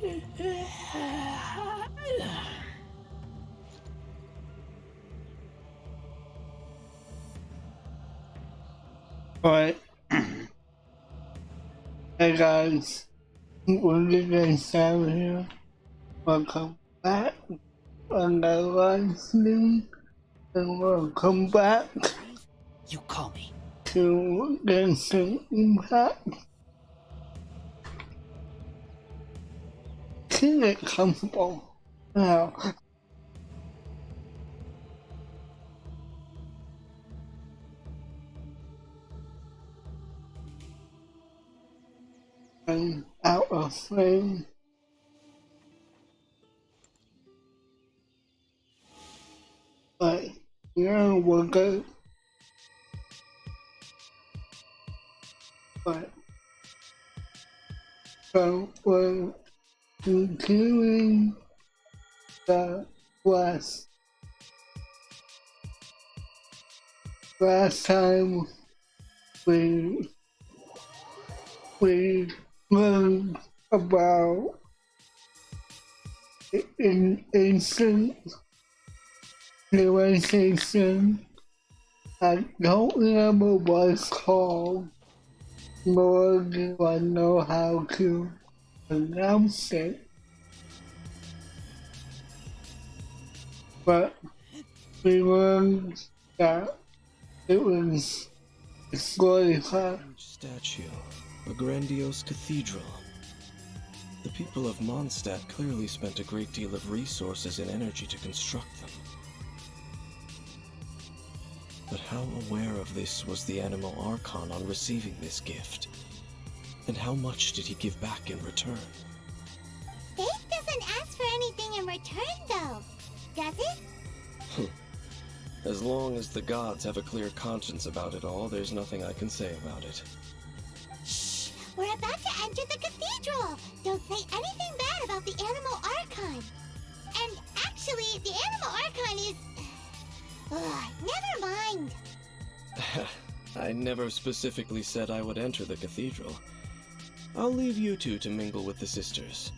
Alright, hey guys, what did I have here? Welcome back on the live stream, and welcome back You call me to Genshin Impact. Get comfortable now. And out of frame. But yeah, we're good. But so we're continuing the quest. Last time we learned about an ancient civilization. I don't remember what it's called, nor do I know how to pronounce it. But we learned that it was destroyed. Statue, a grandiose cathedral. The people of Mondstadt clearly spent a great deal of resources and energy to construct them. But how aware of this was the Animal Archon on receiving this gift? And how much did he give back in return? Faith doesn't ask for anything in return, though, does it? As long as the gods have a clear conscience about it all, there's nothing I can say about it. Shh! We're about to enter the cathedral! Don't say anything bad about the Animal Archon! And actually, the Animal Archon is... never mind! I never specifically said I would enter the cathedral. I'll leave you two to mingle with the sisters.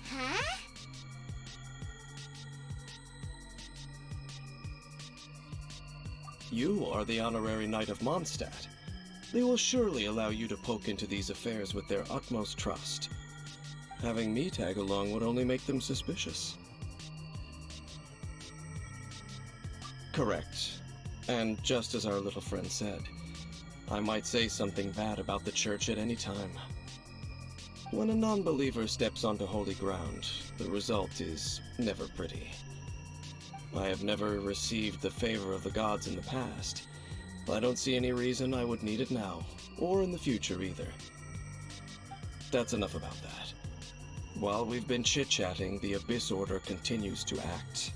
Huh? You are the honorary knight of Mondstadt. They will surely allow you to poke into these affairs with their utmost trust. Having me tag along would only make them suspicious. Correct. And just as our little friend said, I might say something bad about the church at any time. When a non-believer steps onto holy ground, the result is never pretty. I have never received the favor of the gods in the past. I don't see any reason I would need it now, or in the future either. That's enough about that. While we've been chit-chatting, the Abyss Order continues to act.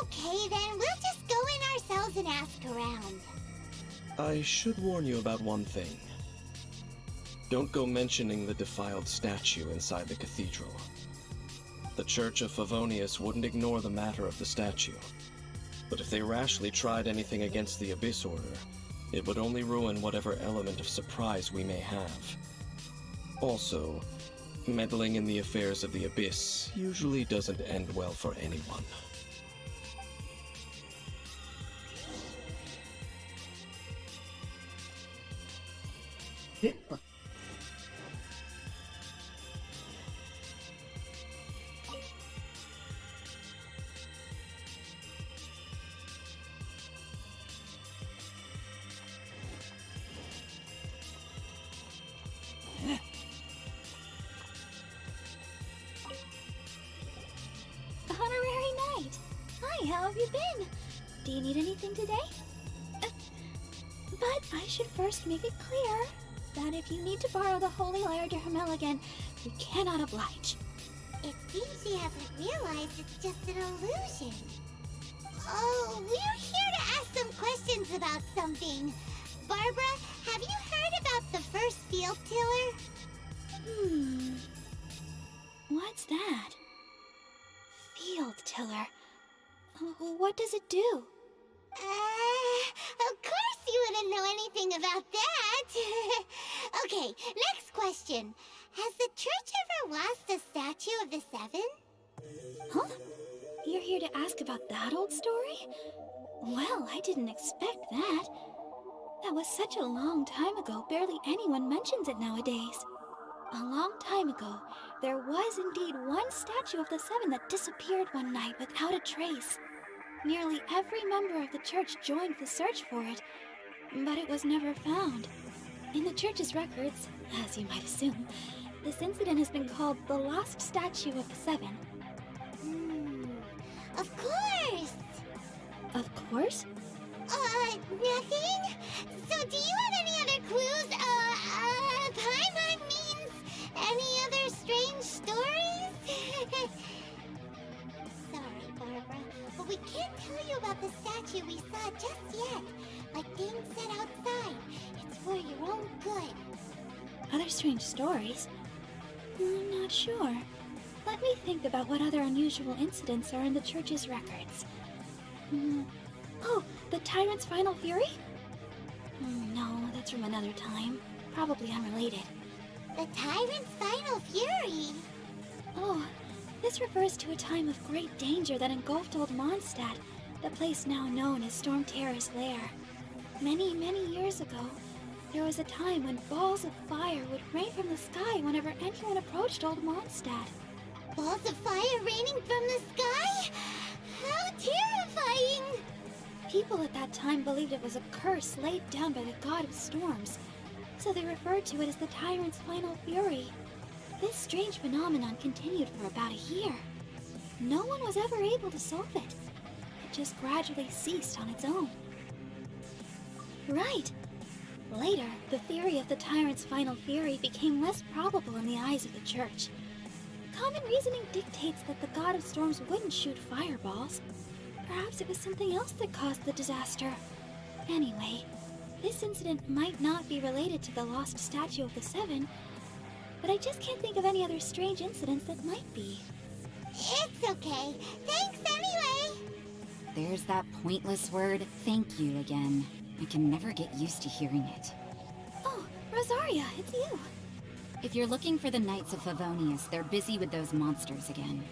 Okay, then we'll just go in ourselves and ask around. I should warn you about one thing. Don't go mentioning the defiled statue inside the cathedral. The Church of Favonius wouldn't ignore the matter of the statue. But if they rashly tried anything against the Abyss Order, it would only ruin whatever element of surprise we may have. Also, meddling in the affairs of the Abyss usually doesn't end well for anyone. Honorary Knight! Hi, how have you been? Do you need anything today? But I should first make it clear that if you need to borrow the Holy Lyre to Hermel again, we cannot oblige. It seems she hasn't realized it's just an illusion. Oh, we're here to ask some questions about something. Barbara, have you heard about the first field tiller? What's that? Field tiller. What does it do? Of course you wouldn't know anything about that. Okay, next question. Has the church ever lost a statue of the Seven? Huh? You're here to ask about that old story? Well, I didn't expect that. That was such a long time ago, barely anyone mentions it nowadays. A long time ago, there was indeed one statue of the Seven that disappeared one night without a trace. Nearly every member of the church joined the search for it, but it was never found. In the church's records, as you might assume, this incident has been called the Lost Statue of the Seven. Of course! Of course? Nothing? So do you have any other clues? Paimon means any other strange stories? Sorry, Barbara, but we can't tell you about the statue we saw just yet. Like Dane said outside, it's for your own good. Other strange stories? I'm not sure. Let me think about what other unusual incidents are in the church's records. Oh, the Tyrant's Final Fury? No, that's from another time. Probably unrelated. The Tyrant's Final Fury? Oh, this refers to a time of great danger that engulfed Old Mondstadt, the place now known as Storm Terror's lair. Many, many years ago, there was a time when balls of fire would rain from the sky whenever anyone approached Old Mondstadt. Balls of fire raining from the sky? How terrifying! People at that time believed it was a curse laid down by the god of storms, so they referred to it as the Tyrant's Final Fury. This strange phenomenon continued for about a year. No one was ever able to solve it. It just gradually ceased on its own. Right. Later, the theory of the Tyrant's Final Fury became less probable in the eyes of the church. Common reasoning dictates that the god of storms wouldn't shoot fireballs. Perhaps it was something else that caused the disaster. Anyway, this incident might not be related to the lost statue of the Seven, but I just can't think of any other strange incidents that might be. It's okay. Thanks anyway. There's that pointless word, thank you, again. I can never get used to hearing it. Oh, Rosaria, it's you. If you're looking for the Knights of Favonius, they're busy with those monsters again.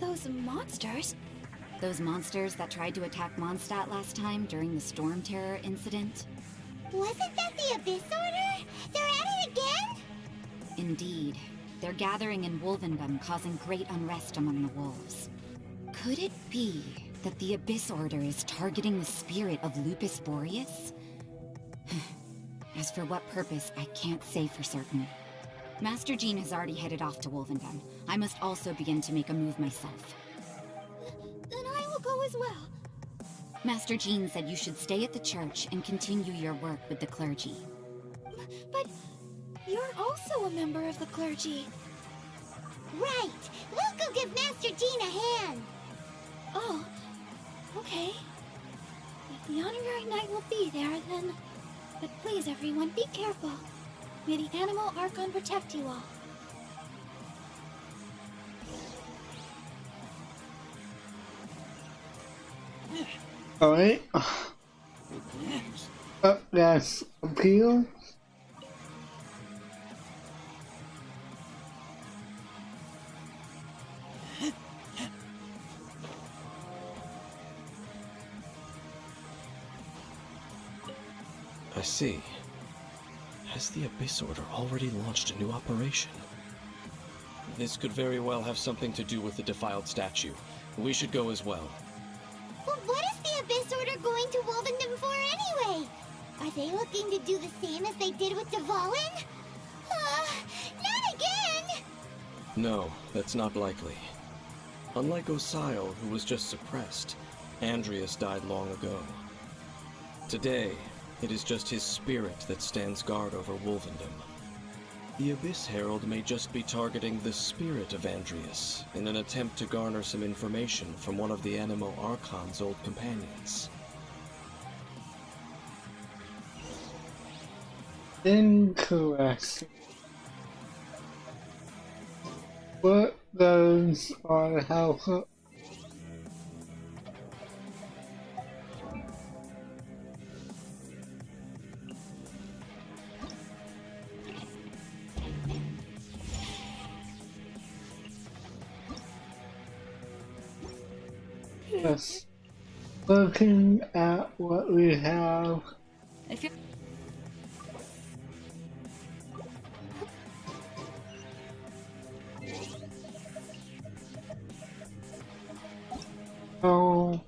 Those monsters? Those monsters that tried to attack Mondstadt last time during the Storm Terror incident? Wasn't that the Abyss Order? They're at it again? Indeed. They're gathering in Wolvendom, causing great unrest among the wolves. Could it be that the Abyss Order is targeting the spirit of Lupus Boreas? As for what purpose, I can't say for certain. Master Jean has already headed off to Wolvendom. I must also begin to make a move myself. Then I will go as well. Master Jean said you should stay at the church and continue your work with the clergy. But you're also a member of the clergy. Right. We'll go give Master Jean a hand. Oh, okay. If the honorary knight will be there, then... But please, everyone, be careful. May the Animal Archon protect you all. Alright. Up next, appeal. I see. Has the Abyss Order already launched a new operation? This could very well have something to do with the defiled statue. We should go as well. But what is the Abyss Order going to Wolvendom for anyway? Are they looking to do the same as they did with Dvalin? Not again! No, that's not likely. Unlike Osile, who was just suppressed, Andreas died long ago. Today, it is just his spirit that stands guard over Wolvendom. The Abyss Herald may just be targeting the spirit of Andreas in an attempt to garner some information from one of the Animo Archon's old companions. Incorrect. What goes on how? Just looking at what we have. If you're... Oh,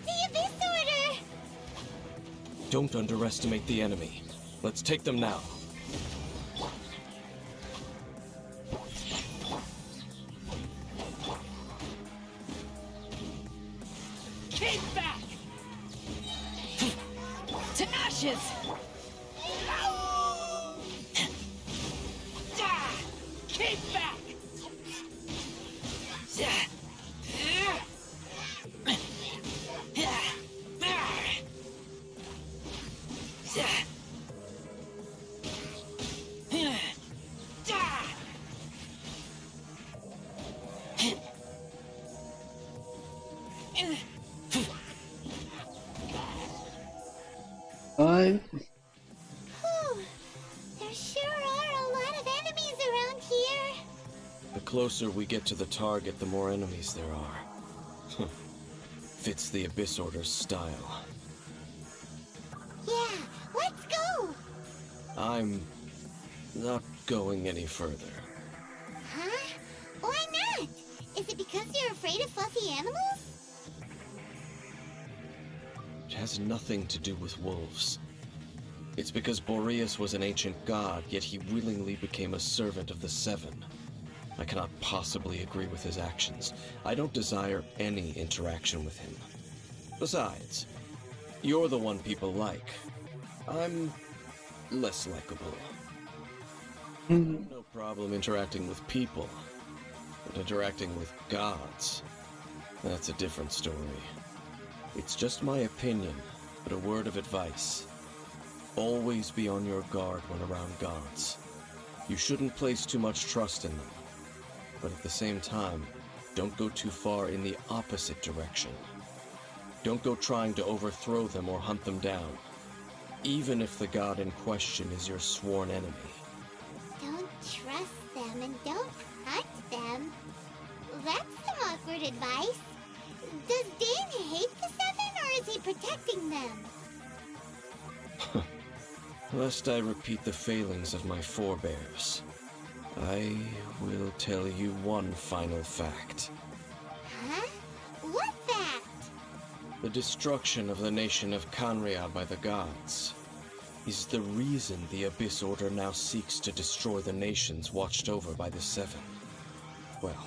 The Abyss Order! Don't underestimate the enemy. Let's take them now. Keep back! To ashes! Keep back! I Whew. There sure are a lot of enemies around here. The closer we get to the target, the more enemies there are. Fits the Abyss Order's style. Yeah, let's go! I'm not going any further. Huh? Why not? Is it because you're afraid of fluffy animals? It has nothing to do with wolves. It's because Boreas was an ancient god, yet he willingly became a servant of the Seven. I cannot possibly agree with his actions. I don't desire any interaction with him. Besides, you're the one people like. I'm less likable. No problem interacting with people, but interacting with gods, that's a different story. It's just my opinion, but a word of advice. Always be on your guard when around gods. You shouldn't place too much trust in them, but at the same time, don't go too far in the opposite direction. Don't go trying to overthrow them or hunt them down, even if the god in question is your sworn enemy. Don't trust them and don't hunt them. That's some awkward advice. Does Dane hate the Seven, or is he protecting them? Lest I repeat the failings of my forebears, I will tell you one final fact. Huh? What fact? The destruction of the nation of Canria by the gods is the reason the Abyss Order now seeks to destroy the nations watched over by the Seven. Well,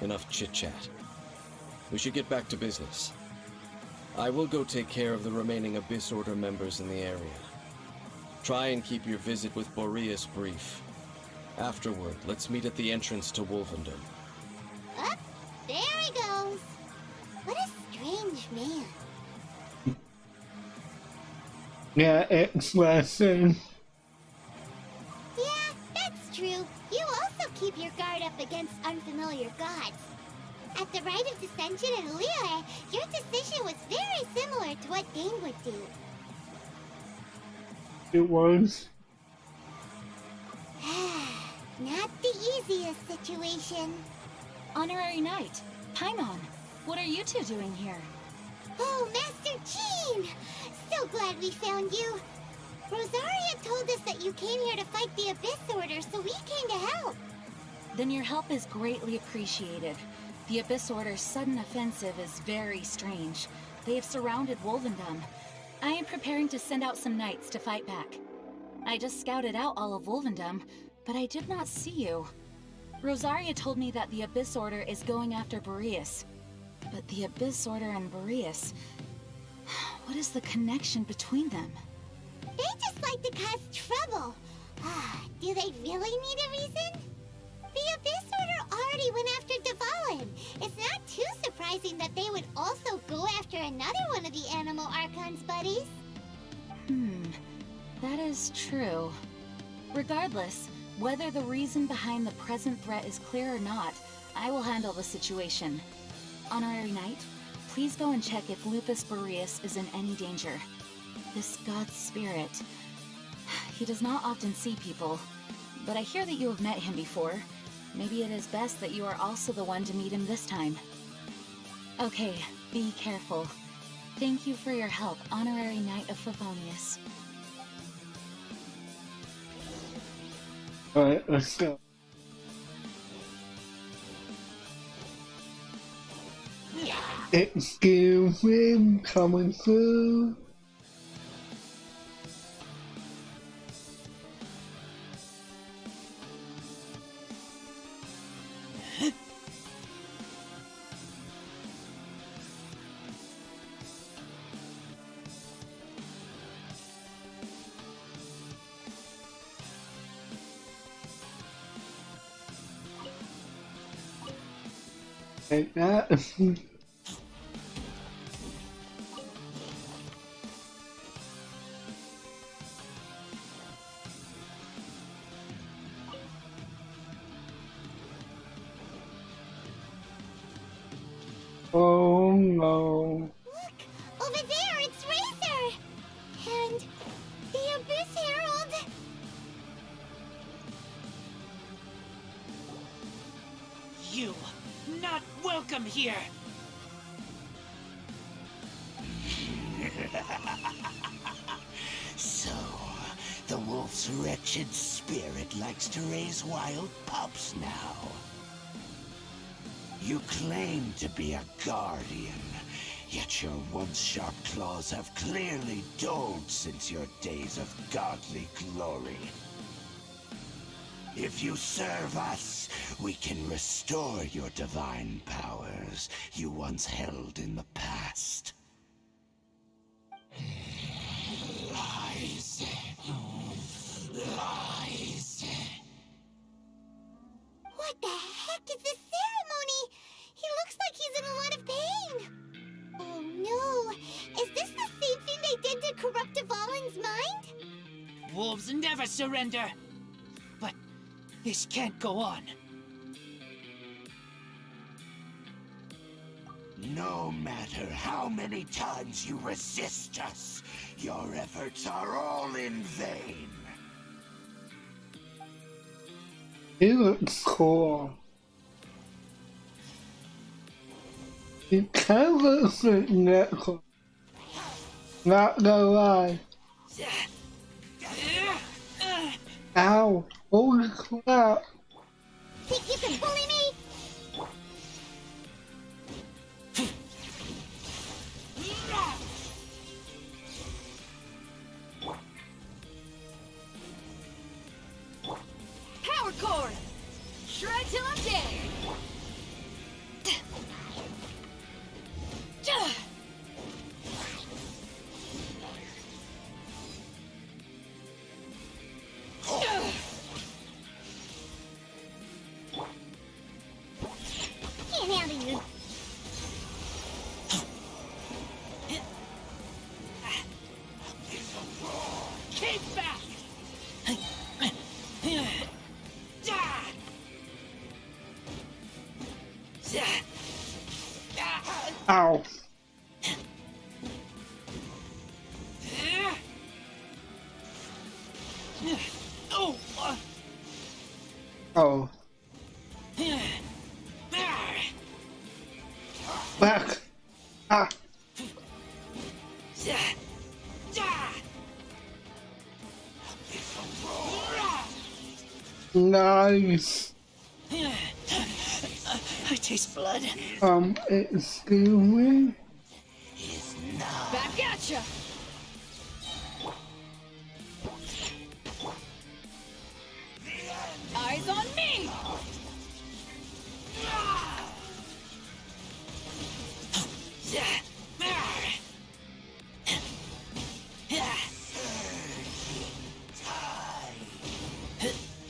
enough chit-chat. We should get back to business. I will go take care of the remaining Abyss Order members in the area. Try and keep your visit with Boreas brief. Afterward, let's meet at the entrance to Wolvendom. Up, there he goes. What a strange man. yeah, expression. Yeah, that's true. You also keep your guard up against unfamiliar gods. At the Rite of Dissension in Liyue, your decision was very similar to what Dane would do. It was. Not the easiest situation. Honorary Knight, Paimon, what are you two doing here? Oh, Master Jean! So glad we found you. Rosaria told us that you came here to fight the Abyss Order, so we came to help. Then your help is greatly appreciated. The Abyss Order's sudden offensive is very strange. They have surrounded Wolvendom. I am preparing to send out some knights to fight back. I just scouted out all of Wolvendom, but I did not see you. Rosaria told me that the Abyss Order is going after Boreas. But the Abyss Order and Boreas... What is the connection between them? They just like to cause trouble. Do they really need a reason? The Abyss Order already went after Dvalin. It's not too surprising surprising that they would also go after another one of the Animal Archon's buddies. That is true. Regardless, whether the reason behind the present threat is clear or not, I will handle the situation. Honorary Knight, please go and check if Lupus Boreas is in any danger. This god's spirit... He does not often see people, but I hear that you have met him before. Maybe it is best that you are also the one to meet him this time. Okay, be careful. Thank you for your help, Honorary Knight of Favonius. Alright, let's go. Excuse me, coming through. Take that. Oh no. Look! Over there, it's Razor! And the Abyss Herald! You, not welcome here! So, the wolf's wretched spirit likes to raise wild pups now. You claim to be a guardian, yet your once sharp claws have clearly dulled since your days of godly glory. If you serve us, we can restore your divine powers you once held in the past. Lies. Lies. What the heck is this ceremony? He looks like he's in a lot of pain. Oh no, is this the same thing they did to corrupt Dvalin's mind? Wolves never surrender! But this can't go on. No matter how many times you resist us, your efforts are all in vain. He looks cool. He kind of looks like Necklace. Not gonna lie. Ow. Holy crap. Think you can bully me? Power cord! Shred till I'm dead! Can't handle you. Keep back! Ow. Oh! Oh. Back. Ah. Nice. I taste blood. Excuse me? Back at ya! Eyes on me!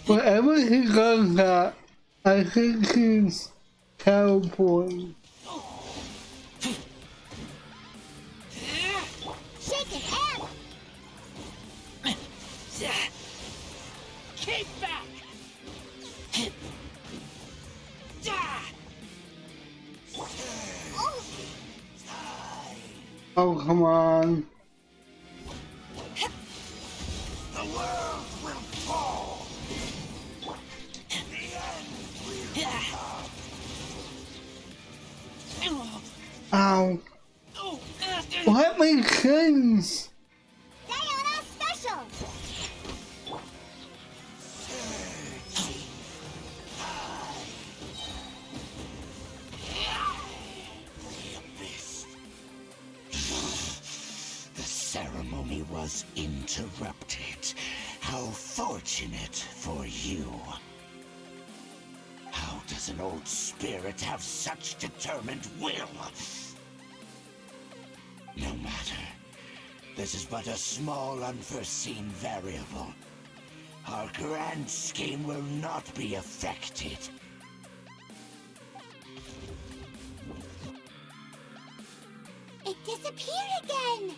Whenever he does that, I think he's teleporting. Fight back! Ah! Oh, come on. The world will fall. The end will come. Ow. Oh, Let me cleanse. Sayonara special! The ceremony was interrupted. How fortunate for you. How does an old spirit have such determined will? No matter. This is but a small unforeseen variable. Our grand scheme will not be affected. It disappeared again!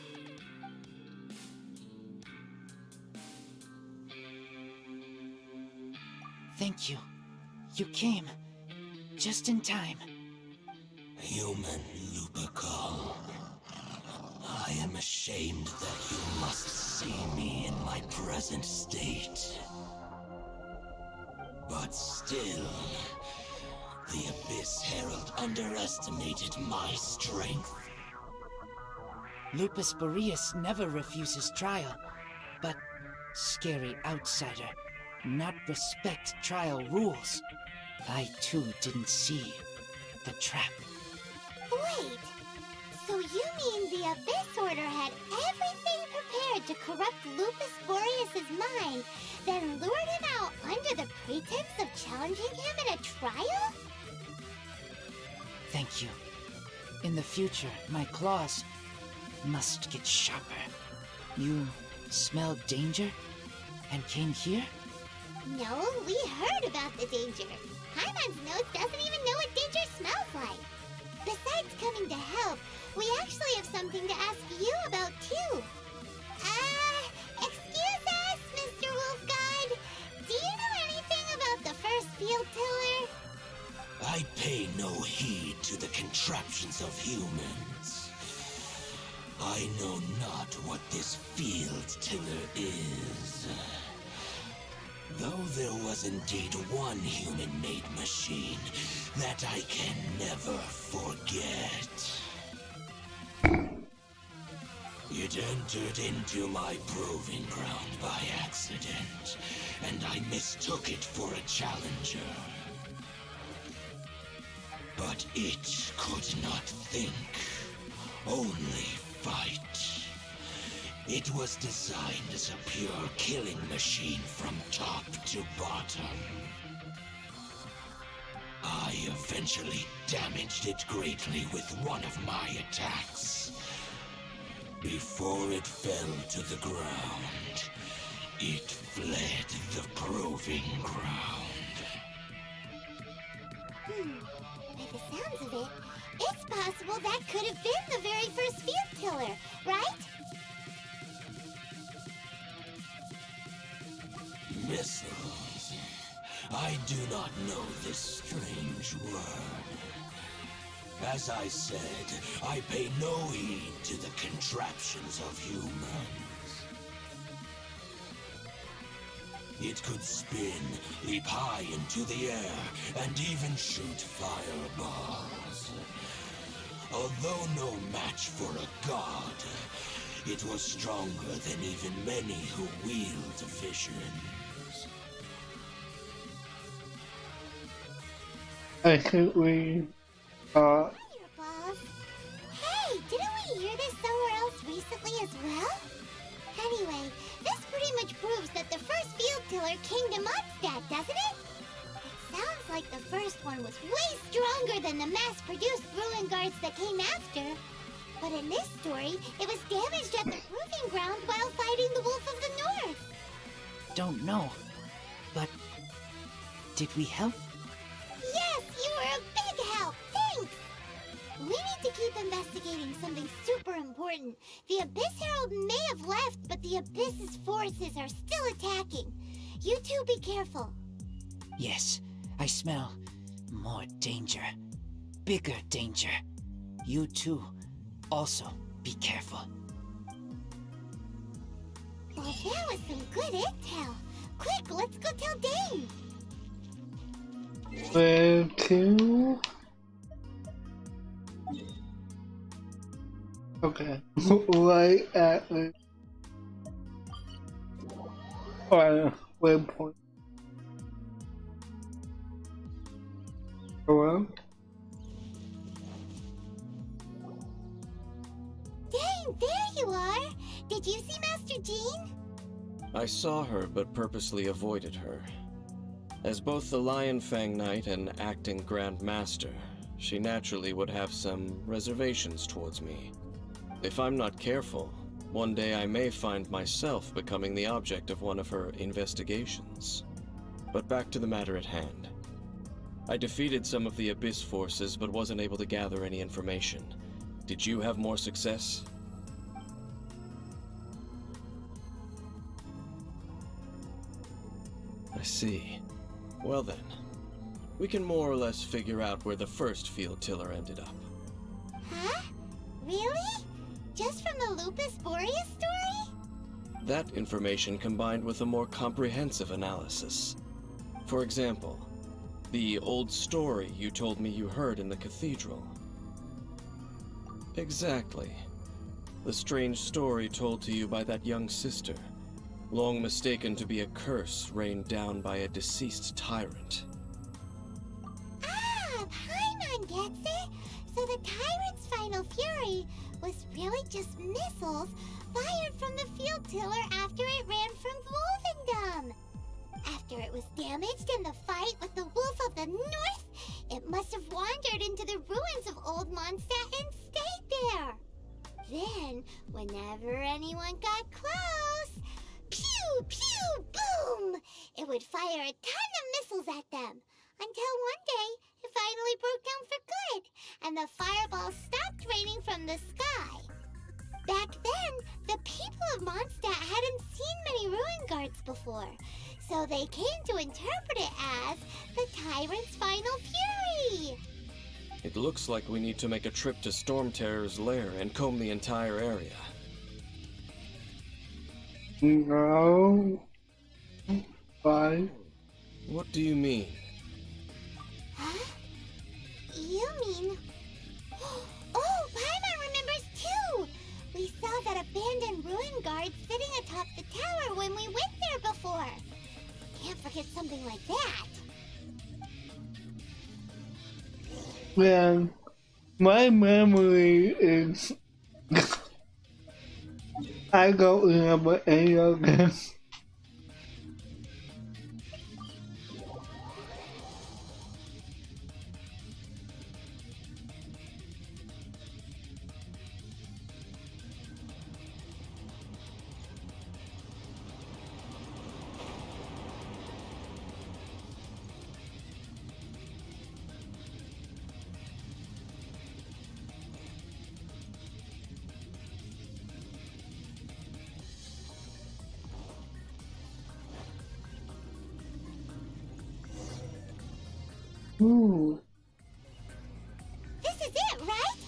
thank you. You came. Just in time. Human Lupercal. I am ashamed that you must see me in my present state. But still, the Abyss Herald underestimated my strength. Lupus Boreas never refuses trial, but scary outsider, not respect trial rules. I too didn't see the trap. Wait, so you mean the Abyss Order had everything prepared to corrupt Lupus Boreas' mind, then lured him out under the pretense of challenging him in a trial? Thank you. In the future, my claws must get sharper. You smelled danger and came here? No, we heard about the danger. Paimon's nose doesn't even know what danger smells like. Besides coming to help, we actually have something to ask you about too. Excuse us, Mr. Wolf Guide. Do you know anything about the first field tiller? I pay no heed to the contraptions of humans. I know not what this field tiller is. Though there was indeed one human-made machine that I can never forget. It entered into my proving ground by accident, and I mistook it for a challenger. But it could not think, only fight. It was designed as a pure killing machine from top to bottom. I eventually damaged it greatly with one of my attacks. Before it fell to the ground, it fled the proving ground. By the sounds of it, it's possible that could have been the very first field tiller, right? Missiles. I do not know this strange word. As I said, I pay no heed to the contraptions of humans. It could spin, leap high into the air, and even shoot fireballs. Although no match for a god, it was stronger than even many who wield visions. I think we Fireballs. Hey, didn't we hear this somewhere else recently as well? Anyway, this pretty much proves that the first field tiller came to Mondstadt, doesn't it? It sounds like the first one was way stronger than the mass-produced ruin guards that came after. But in this story, it was damaged at the proving ground while fighting the Wolf of the North. Don't know, but did we help? Yes, you were a big help. Thanks. We need to keep investigating something super important. The Abyss Herald may have left, but the Abyss's forces are still attacking. You two be careful. Yes, I smell more danger. Bigger danger. You too, also be careful. Well, that was some good intel. Quick, let's go tell Dane. Where to? Okay, right at the waypoint. Hello? Dane, there you are. Did you see Master Jean? I saw her, but purposely avoided her. As both the Lion Fang Knight and acting Grand Master, she naturally would have some reservations towards me. If I'm not careful, one day I may find myself becoming the object of one of her investigations. But back to the matter at hand. I defeated some of the Abyss forces, but wasn't able to gather any information. Did you have more success? I see. Well then, we can more or less figure out where the first field tiller ended up. Huh? Really? Just from the Lupus Boreas story? That information combined with a more comprehensive analysis. For example, the old story you told me you heard in the cathedral. Exactly. The strange story told to you by that young sister, long mistaken to be a curse rained down by a deceased tyrant. Ah, Paimon gets it. So the tyrant's final fury was really just missiles fired from the field tiller after it ran from Wolvendom. After it was damaged in the fight with the Wolf of the North, it must have wandered into the ruins of Old Mondstadt and stayed there. Then, whenever anyone got close, pew, pew, boom! It would fire a ton of missiles at them, until one day it finally broke down for good, and the fireballs stopped raining from the sky. Back then, the people of Mondstadt hadn't seen many ruin guards before, so they came to interpret it as the tyrant's final fury. It looks like we need to make a trip to Storm Terror's lair and comb the entire area. No. Why? What do you mean? Huh? You mean... Oh, Paimon remembers too! We saw that abandoned ruin guard sitting atop the tower when we went there before. Can't forget something like that. Man, my memory is... I don't remember any of this. Ooh. This is it, right?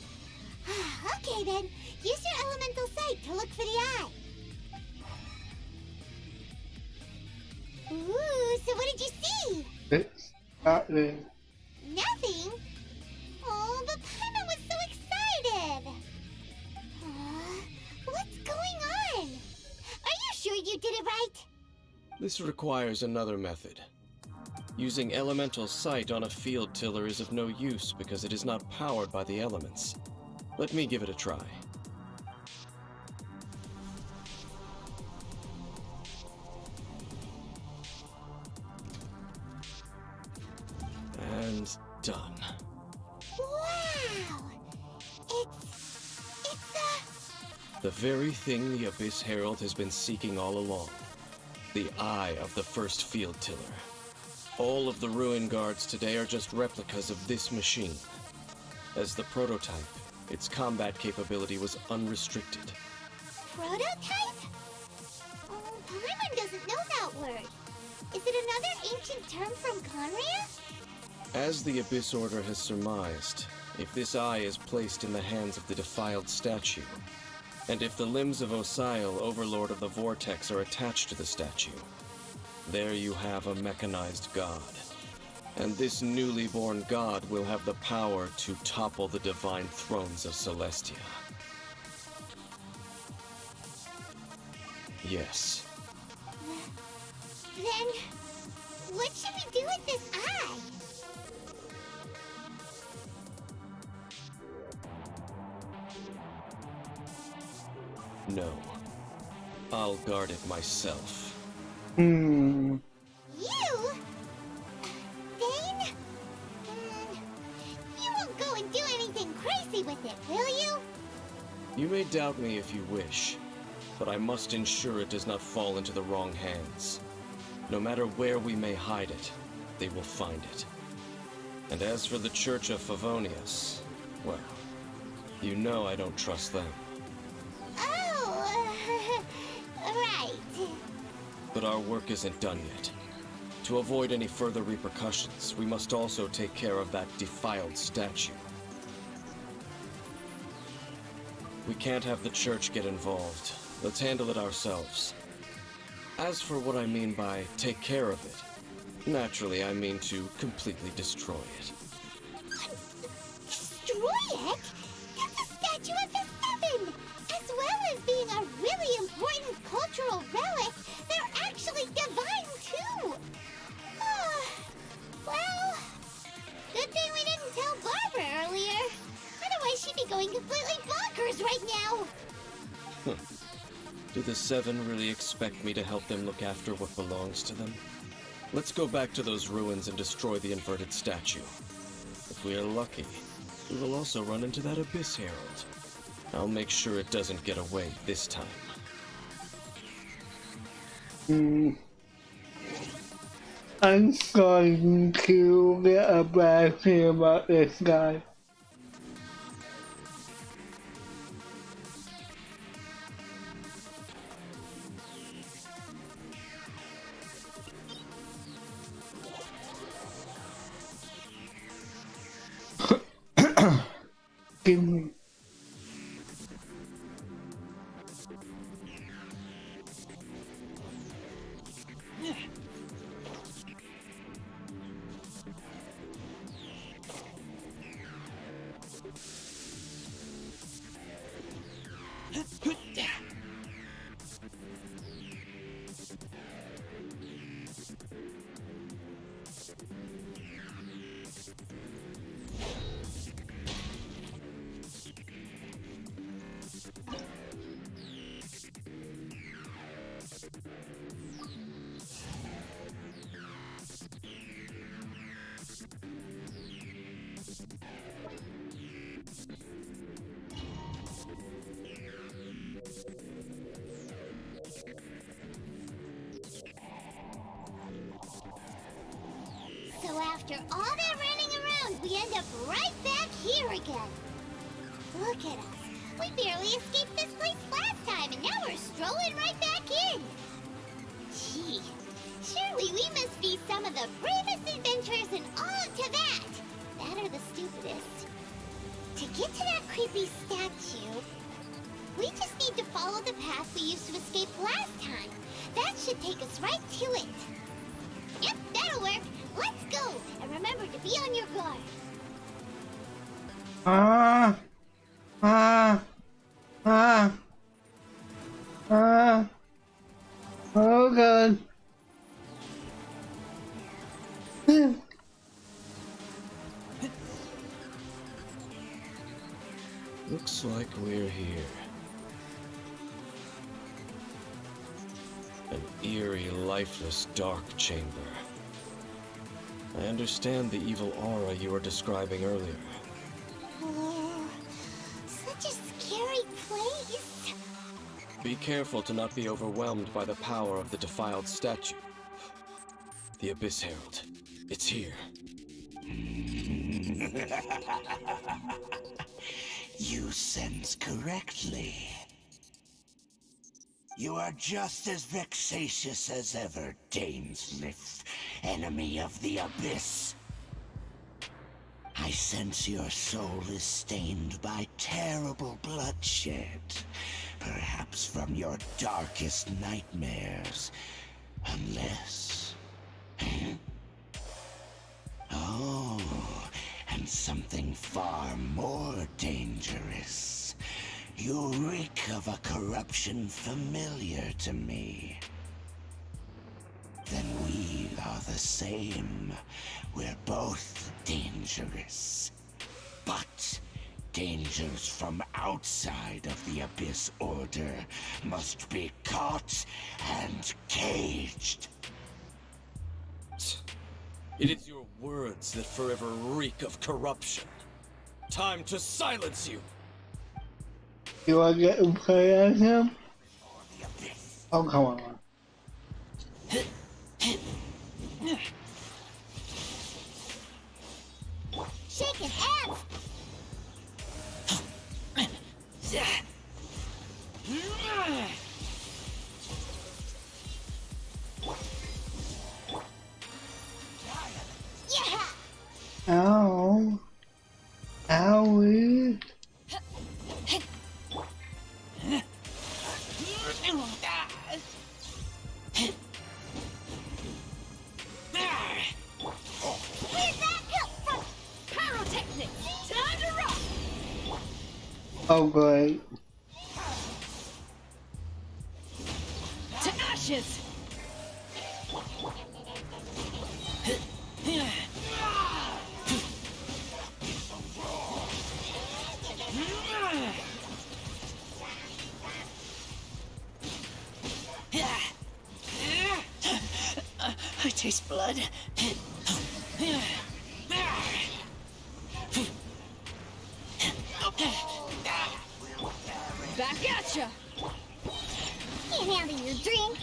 Okay then, use your elemental sight to look for the eye. Ooh, so what did you see? It's not there. Nothing? Oh, but Paimon was so excited. What's going on? Are you sure you did it right? This requires another method. Using elemental sight on a field tiller is of no use because it is not powered by the elements. Let me give it a try. And done. Wow! It's The very thing the Abyss Herald has been seeking all along. The eye of the first field tiller. All of the ruin guards today are just replicas of this machine. As the prototype, its combat capability was Is it another ancient term from Conria? As the Abyss Order has surmised, if this eye is placed in the hands of the defiled statue, and if the limbs of Osial, Overlord of the Vortex, are attached to the statue, there you have a mechanized god. And this newly born god will have the power to topple the divine thrones of Celestia. Yes. Then, what should we do with this eye? No. I'll guard it myself. You? Dane? You won't go and do anything crazy with it, will you? You may doubt me if you wish, but I must ensure it does not fall into the wrong hands. No matter where we may hide it, they will find it. And as for the Church of Favonius, well, you know I don't trust them. Oh, right. But our work isn't done yet. To avoid any further repercussions, we must also take care of that defiled statue. We can't have the Church get involved. Let's handle it ourselves. As for what I mean by take care of it, naturally I mean to completely destroy it. Destroy it? That's a statue of the Seven! As well as being a really important cultural relic, they're actually divine too! Well, good thing we didn't tell Barbara earlier. Otherwise she'd be going completely bonkers right now! Do the Seven really expect me to help them look after what belongs to them? Let's go back to those ruins and destroy the inverted statue. If we are lucky, we will also run into that Abyss Herald. I'll make sure it doesn't get away this time. I'm going to get a bad feeling about this guy. Give me. So after all that running around, we end up right back here again. Look at us. We barely escaped this place last time, and now we're strolling right back in. Gee, surely we must be some of the bravest adventurers in all of Teyvat. That or the stupidest. To get to that creepy statue, we just need to follow the path we used to escape last time. That should take us right to it. Yep, that'll work. Let's go, and remember to be on your guard. Oh god. Looks like we're here. An eerie, lifeless, dark chamber. I understand the evil aura you were describing earlier. Oh, such a scary place. Be careful to not be overwhelmed by the power of the defiled statue. The Abyss Herald. It's here. You sense correctly. You are just as vexatious as ever, Dainsmith, enemy of the Abyss. I sense your soul is stained by terrible bloodshed, perhaps from your darkest nightmares, unless... Oh, and something far more dangerous. You reek of a corruption familiar to me. Then we are the same. We're both dangerous. But dangers from outside of the Abyss Order must be caught and caged. It is your words that forever reek of corruption. Time to silence you! You want to get and play as him? Oh, come on. Shaking hands! Yeah! Ow. Owie. Where's that help from? Pyrotechnic! Time to rock! Oh, great. To ashes! I taste blood. Back at ya! Can't handle your drink.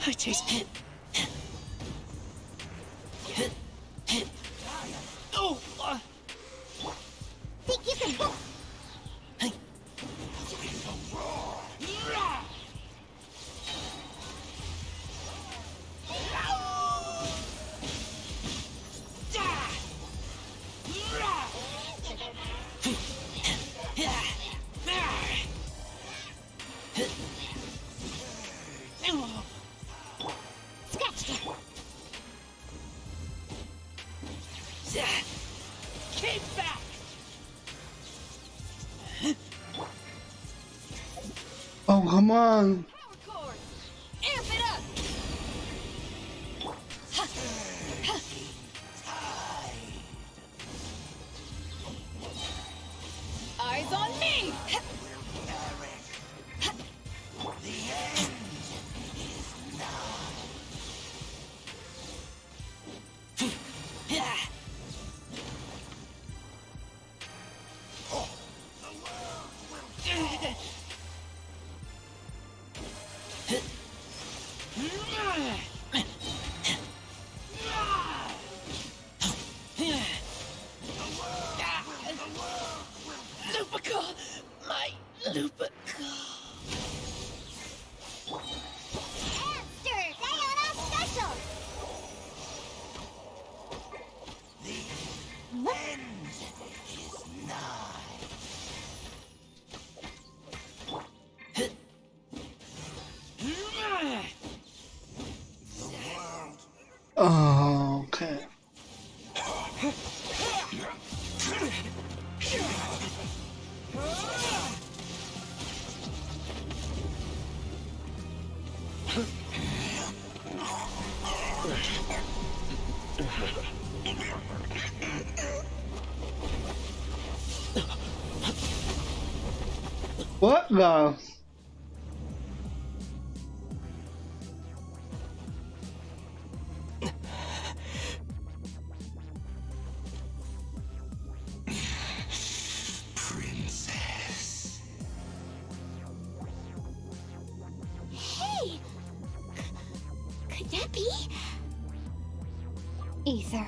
I taste... Oh! Think you can book? Scratched it. Keep back! Oh, come on. Power cord! Amp it up! Eyes on me! Lupical! My Lupical! Hamster! Diana special! End is nigh. The world Oh, okay. What the? princess. Hey! Could that be? Ether.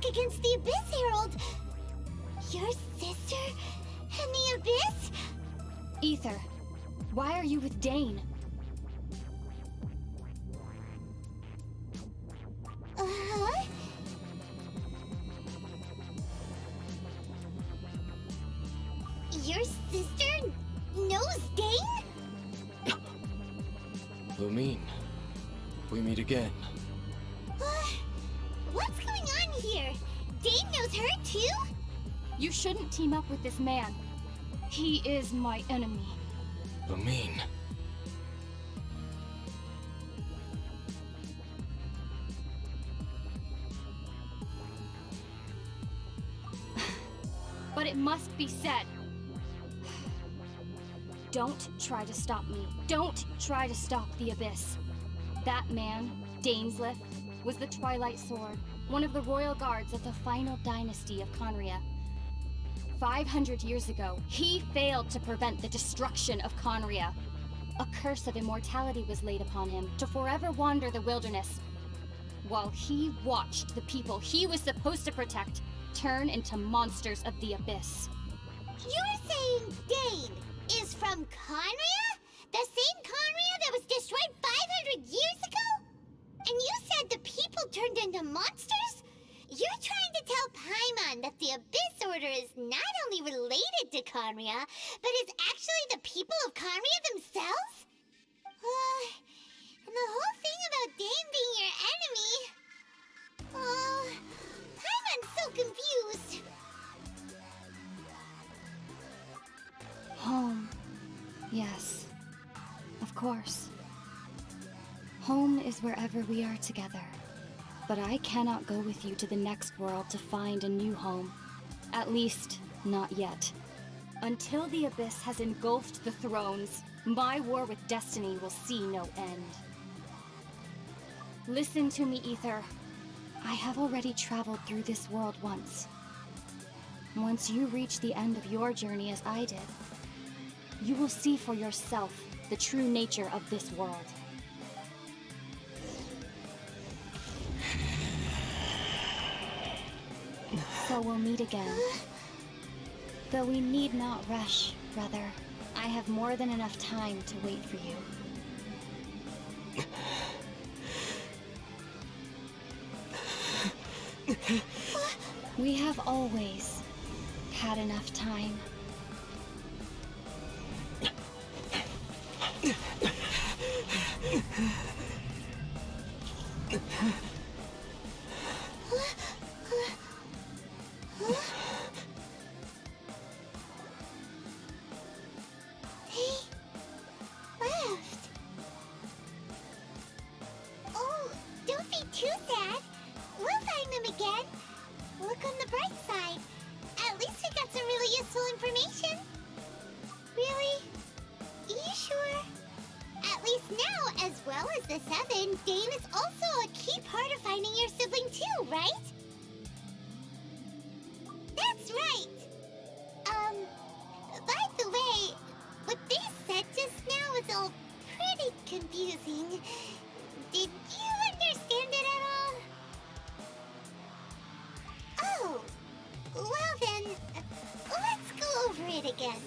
back against the Abyss Herald. Your sister and the Abyss? Ether, why are you with Dane? Uh-huh. Your sister knows Dane? Lumine, we meet again. What's going on here? Dane knows her too? You shouldn't team up with this man. He is my enemy. Lumine. But it must be said. Don't try to stop me. Don't try to stop the Abyss. That man, Dainsleif, was the Twilight Sword, one of the royal guards of the final dynasty of Conria. 500 years ago, he failed to prevent the destruction of Conria. A curse of immortality was laid upon him to forever wander the wilderness, while he watched the people he was supposed to protect turn into monsters of the Abyss. You're saying Dane is from Conria? The same Conria that was destroyed 500 years ago? And you said the people turned into monsters? You're trying to tell Paimon that the Abyss Order is not only related to Conria, but is actually the people of Conria themselves? And the whole thing about Dane being your enemy... Oh, Paimon's so confused. Home. Yes. Of course. Home is wherever we are together. But I cannot go with you to the next world to find a new home. At least, not yet. Until the Abyss has engulfed the thrones, my war with destiny will see no end. Listen to me, Ether. I have already traveled through this world once. Once you reach the end of your journey as I did, you will see for yourself the true nature of this world. So we'll meet again. Though we need not rush, brother. I have more than enough time to wait for you. We have always had enough time. Oh, don't be too sad. We'll find them again. Look on the bright side. At least we got some really useful information. Really? You sure? At least now, as well as the Seven, Dane is also a key part of finding your sibling too, right? That's right! By the way, what they said just now was all pretty confusing. Did you understand it at all? Oh, well then, let's go over it again.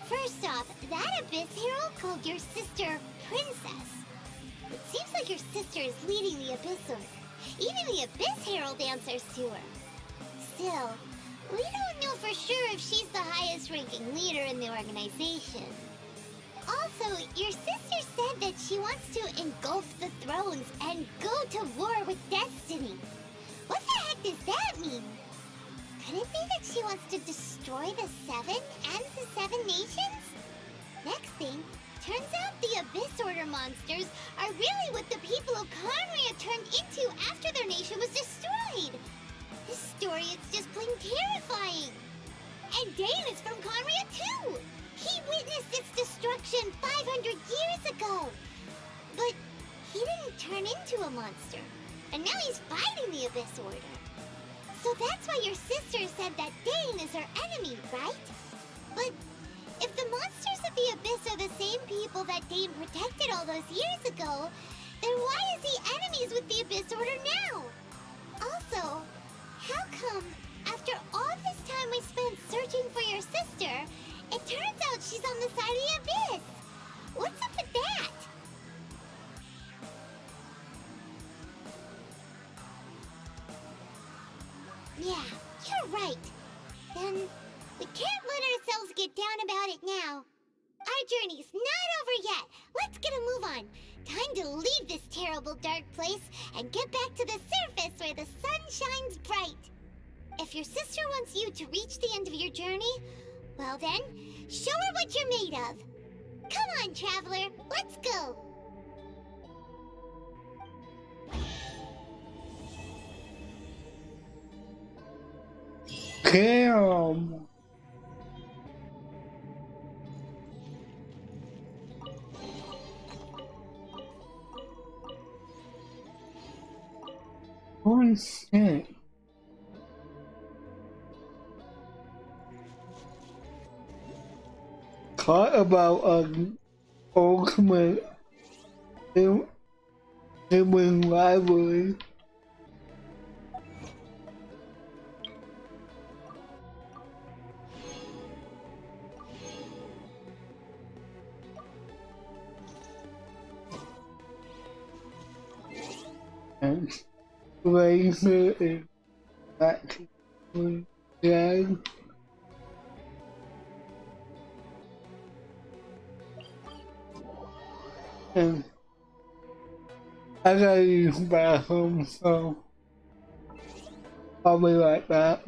First off, that Abyss Herald called your sister Princess. It seems like your sister is leading the Abyss Order. Even the Abyss Herald answers to her. Still, we don't know for sure if she's the highest-ranking leader in the organization. Also, your sister said that she wants to engulf the thrones and go to war with destiny. What the heck does that mean? Could it be that she wants to destroy the Seven and the Seven Nations? Next thing, turns out the Abyss Order monsters are really what the people of Conria turned into after their nation was destroyed. This story is just plain terrifying. And Dane is from Conria too. He witnessed its destruction 500 years ago. But he didn't turn into a monster. And now he's fighting the Abyss Order. So that's why your sister said that Dane is her enemy, right? But if the monsters of the Abyss are the same people that Dane protected all those years ago, Then why is he enemies with the Abyss Order now? Also, how come, after all this time we spent searching for your sister, it turns out she's on the side of the Abyss? What's up with that? Yeah, you're right. Then we can't let ourselves get down about it now. Our journey's not over yet. Let's get a move on. Time to leave this terrible dark place and get back to the surface where the sun shines bright. If your sister wants you to reach the end of your journey, well then, show her what you're made of. Come on, traveler, let's go. Damn. Holy shit. Talk about an ultimate human rivalry. And Razor is actually dead. And I gotta use the bathroom, so I'll be right back.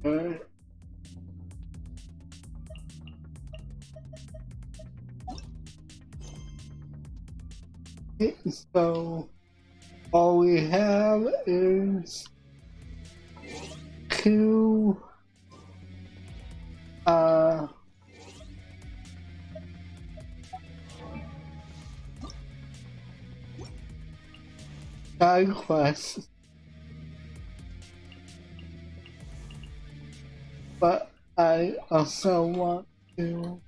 Alright. So all we have is two side quests, but I also want to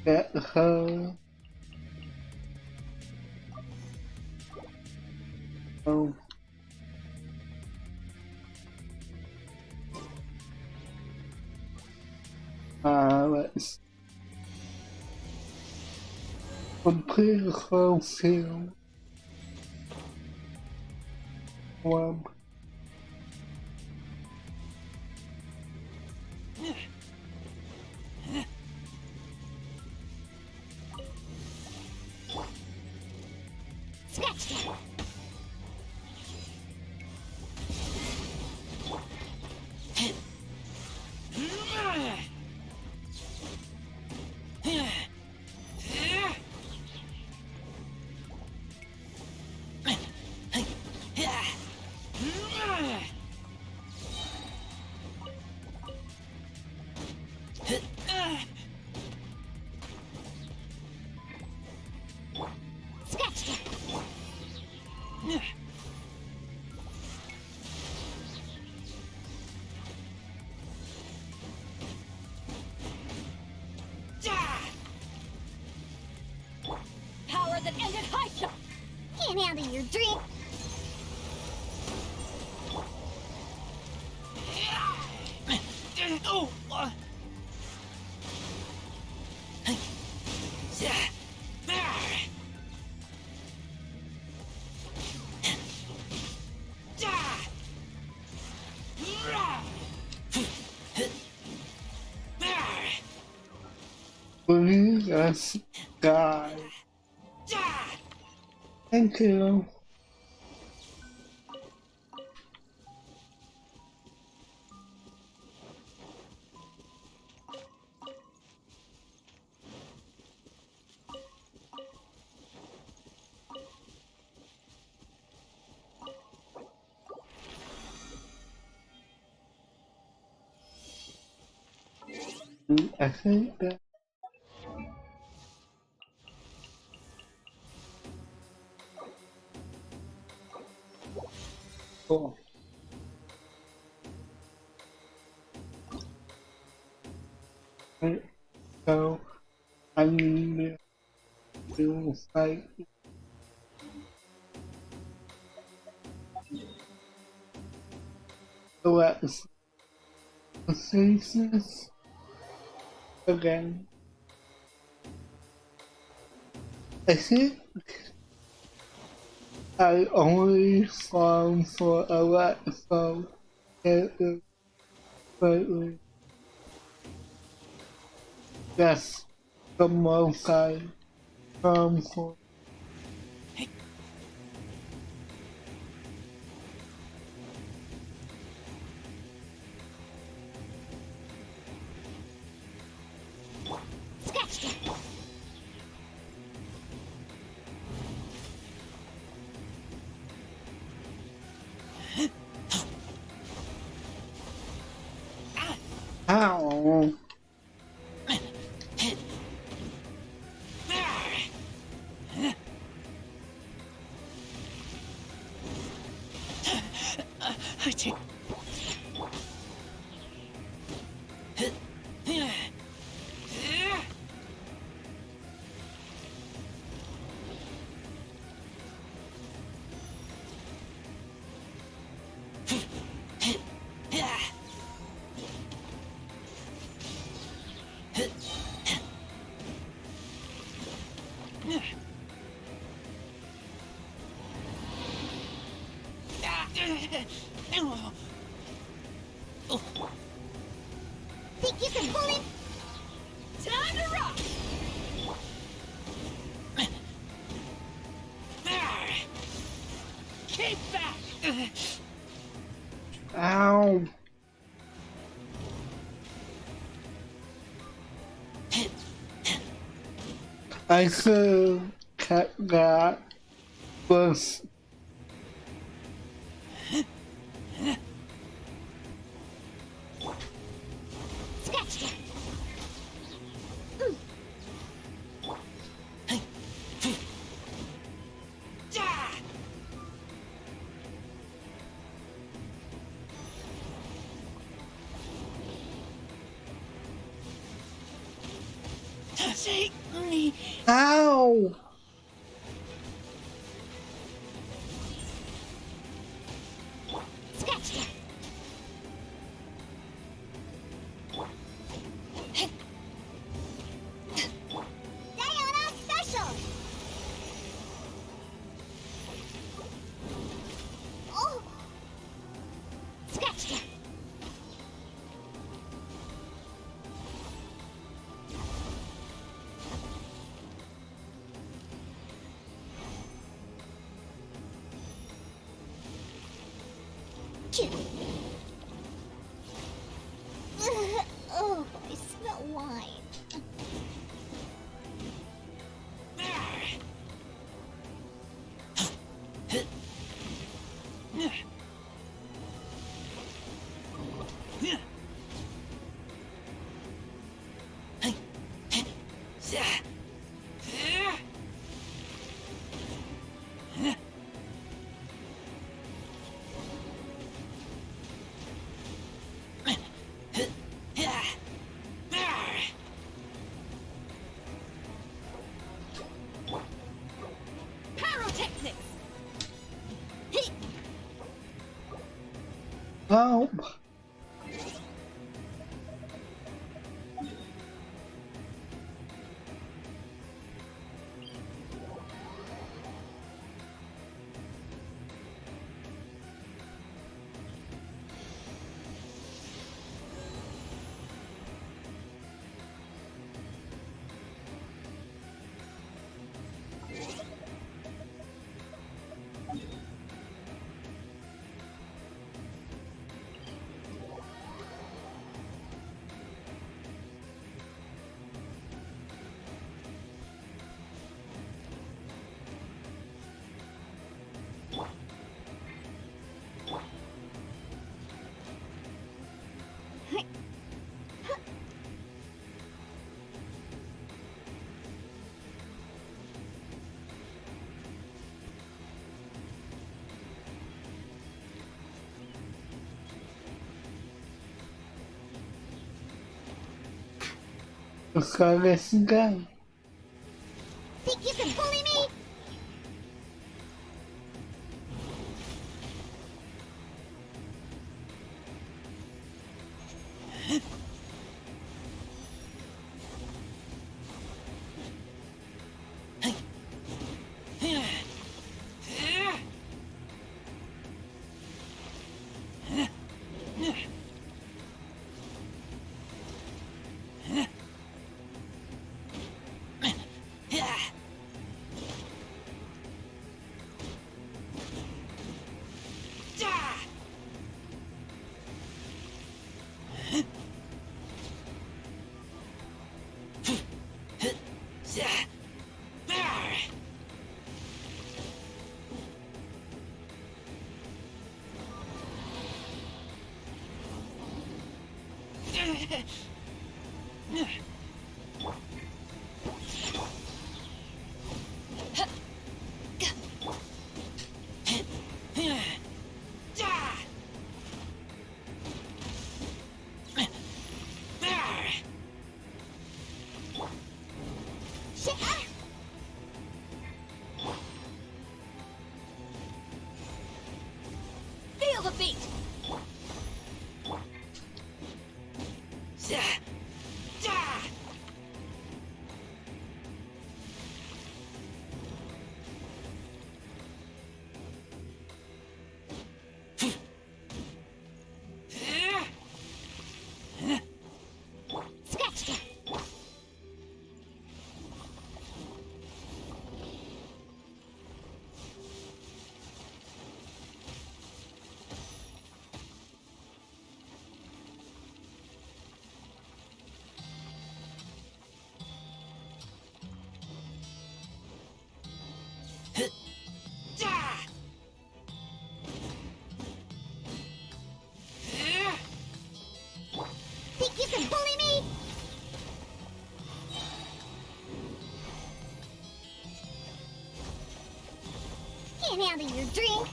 get her let's complete the whole field. One. Scratch that! Scratch that! Power that ended high jump! Can't handle your drink! Oh! Please just die. Thank you. I think that cool. Right, so I need to do like let's see this again. I think I only farm for a lot, so it is slightly just the most I farm for. Scratch that! Ow! Think you can pull it? Time to rock! Keep back! I could have kept that first. Scratched. Take me. Ow! Scratched. Diana Special! Oh! Scratched. Oh, I smell wine. Pyrotechnics! Help! Let's try this again. Think you can bully me? Feel the beat! can't handle your drink.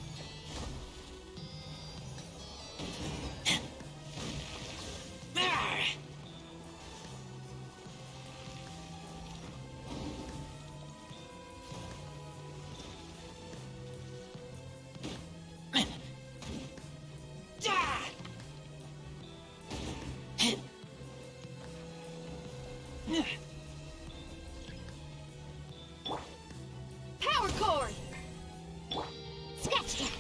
Power cord! Scratch that.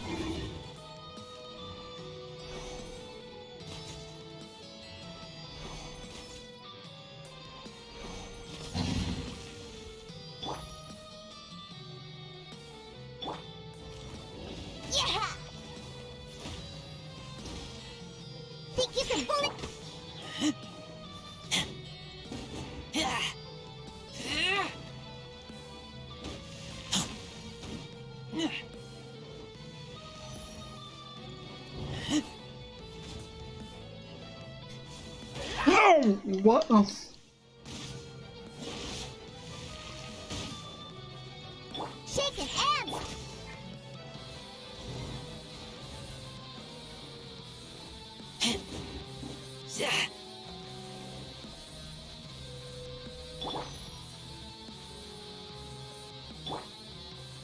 Yeah! Think you can bullet? Oh, what? Shaking hands!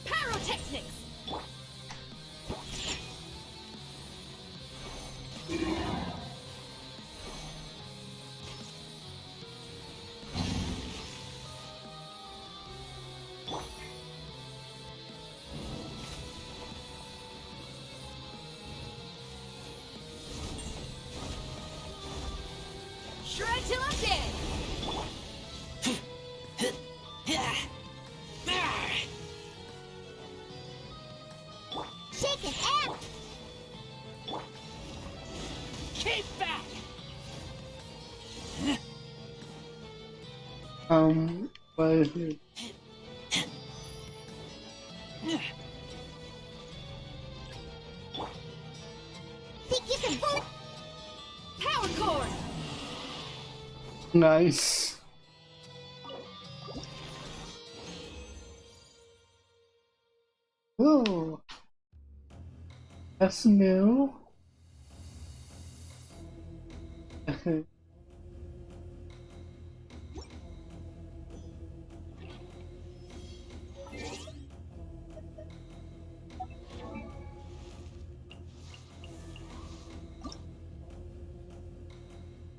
Pyrotechnics! Shred till I'm dead! Shaking hands! Keep back! What is it? Think you can bullet? Power cord! Nice. Oh, that's new.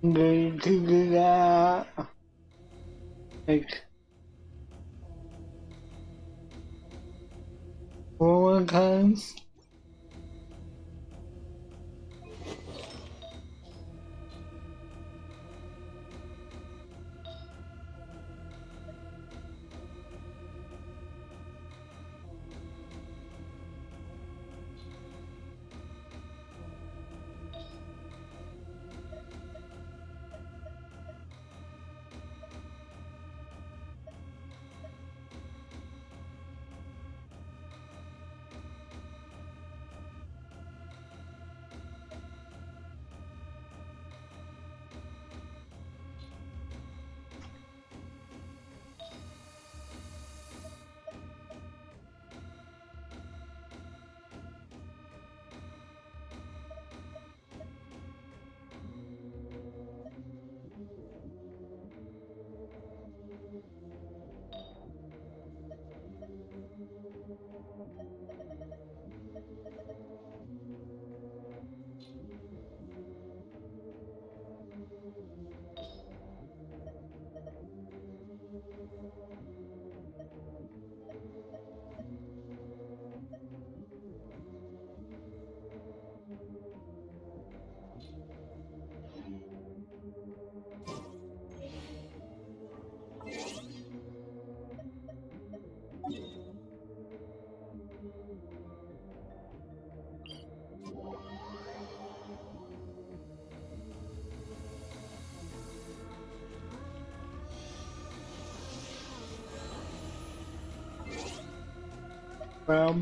Going to do that. Like, more times. Well,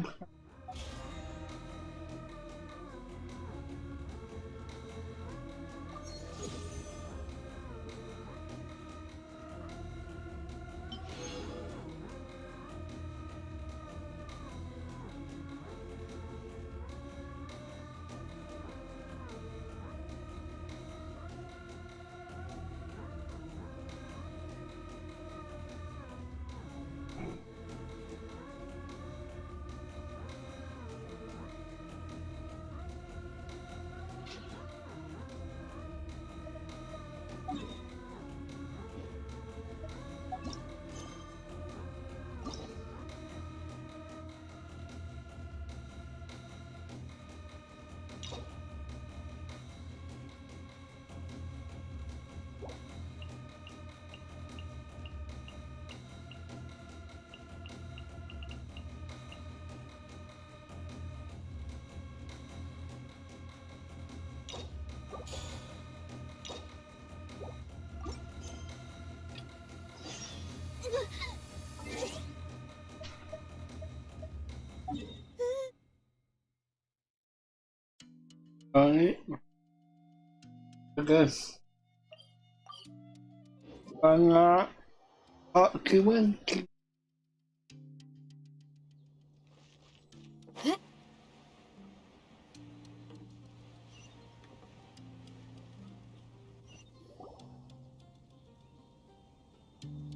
Right? Because I'm not documenting.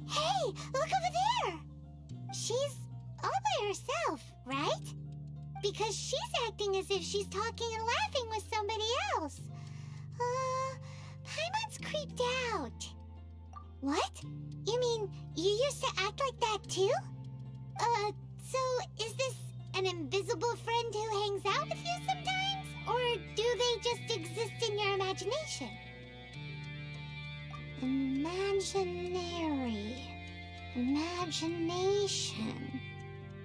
Hey, look over there! She's all by herself, right? Because she's acting as if she's talking and laughing with somebody else. Paimon's creeped out. What? You mean you used to act like that too? So is this an invisible friend who hangs out with you sometimes? Or do they just exist in your imagination? Imagination.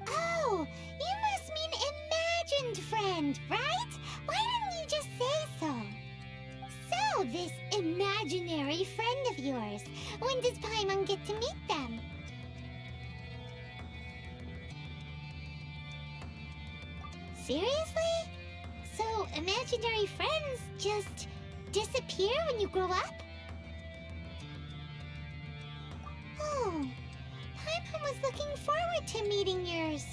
Oh, you must mean imagined friend, right? Why didn't you just say so? So, this imaginary friend of yours, when does Paimon get to meet them? Seriously? So, imaginary friends just disappear when you grow up? Oh, Paimon was looking forward to meeting yours.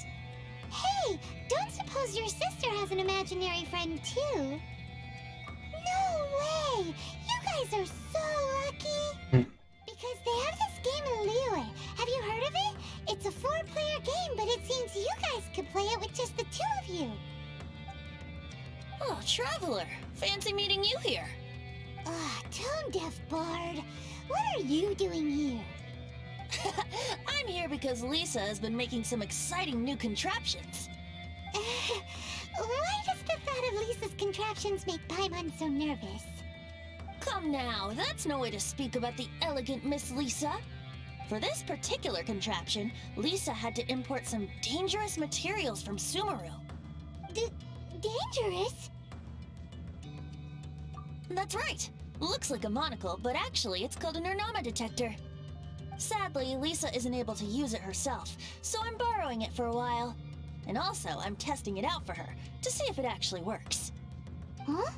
Hey, don't suppose your sister has an imaginary friend too? No way! You guys are so lucky! Because they have this game in Liyue. Have you heard of it? It's a 4-player game, but it seems you guys could play it with just the 2 of you. Oh, Traveler. Fancy meeting you here. Tone-deaf bard. What are you doing here? I'm here because Lisa has been making some exciting new contraptions. Why does the thought of Lisa's contraptions make Paimon so nervous? Come now, that's no way to speak about the elegant Miss Lisa. For this particular contraption, Lisa had to import some dangerous materials from Sumeru. Dangerous? That's right. Looks like a monocle, but actually it's called an Ernama detector. Sadly, Lisa isn't able to use it herself, so I'm borrowing it for a while. And also, I'm testing it out for her, to see if it actually works. Huh?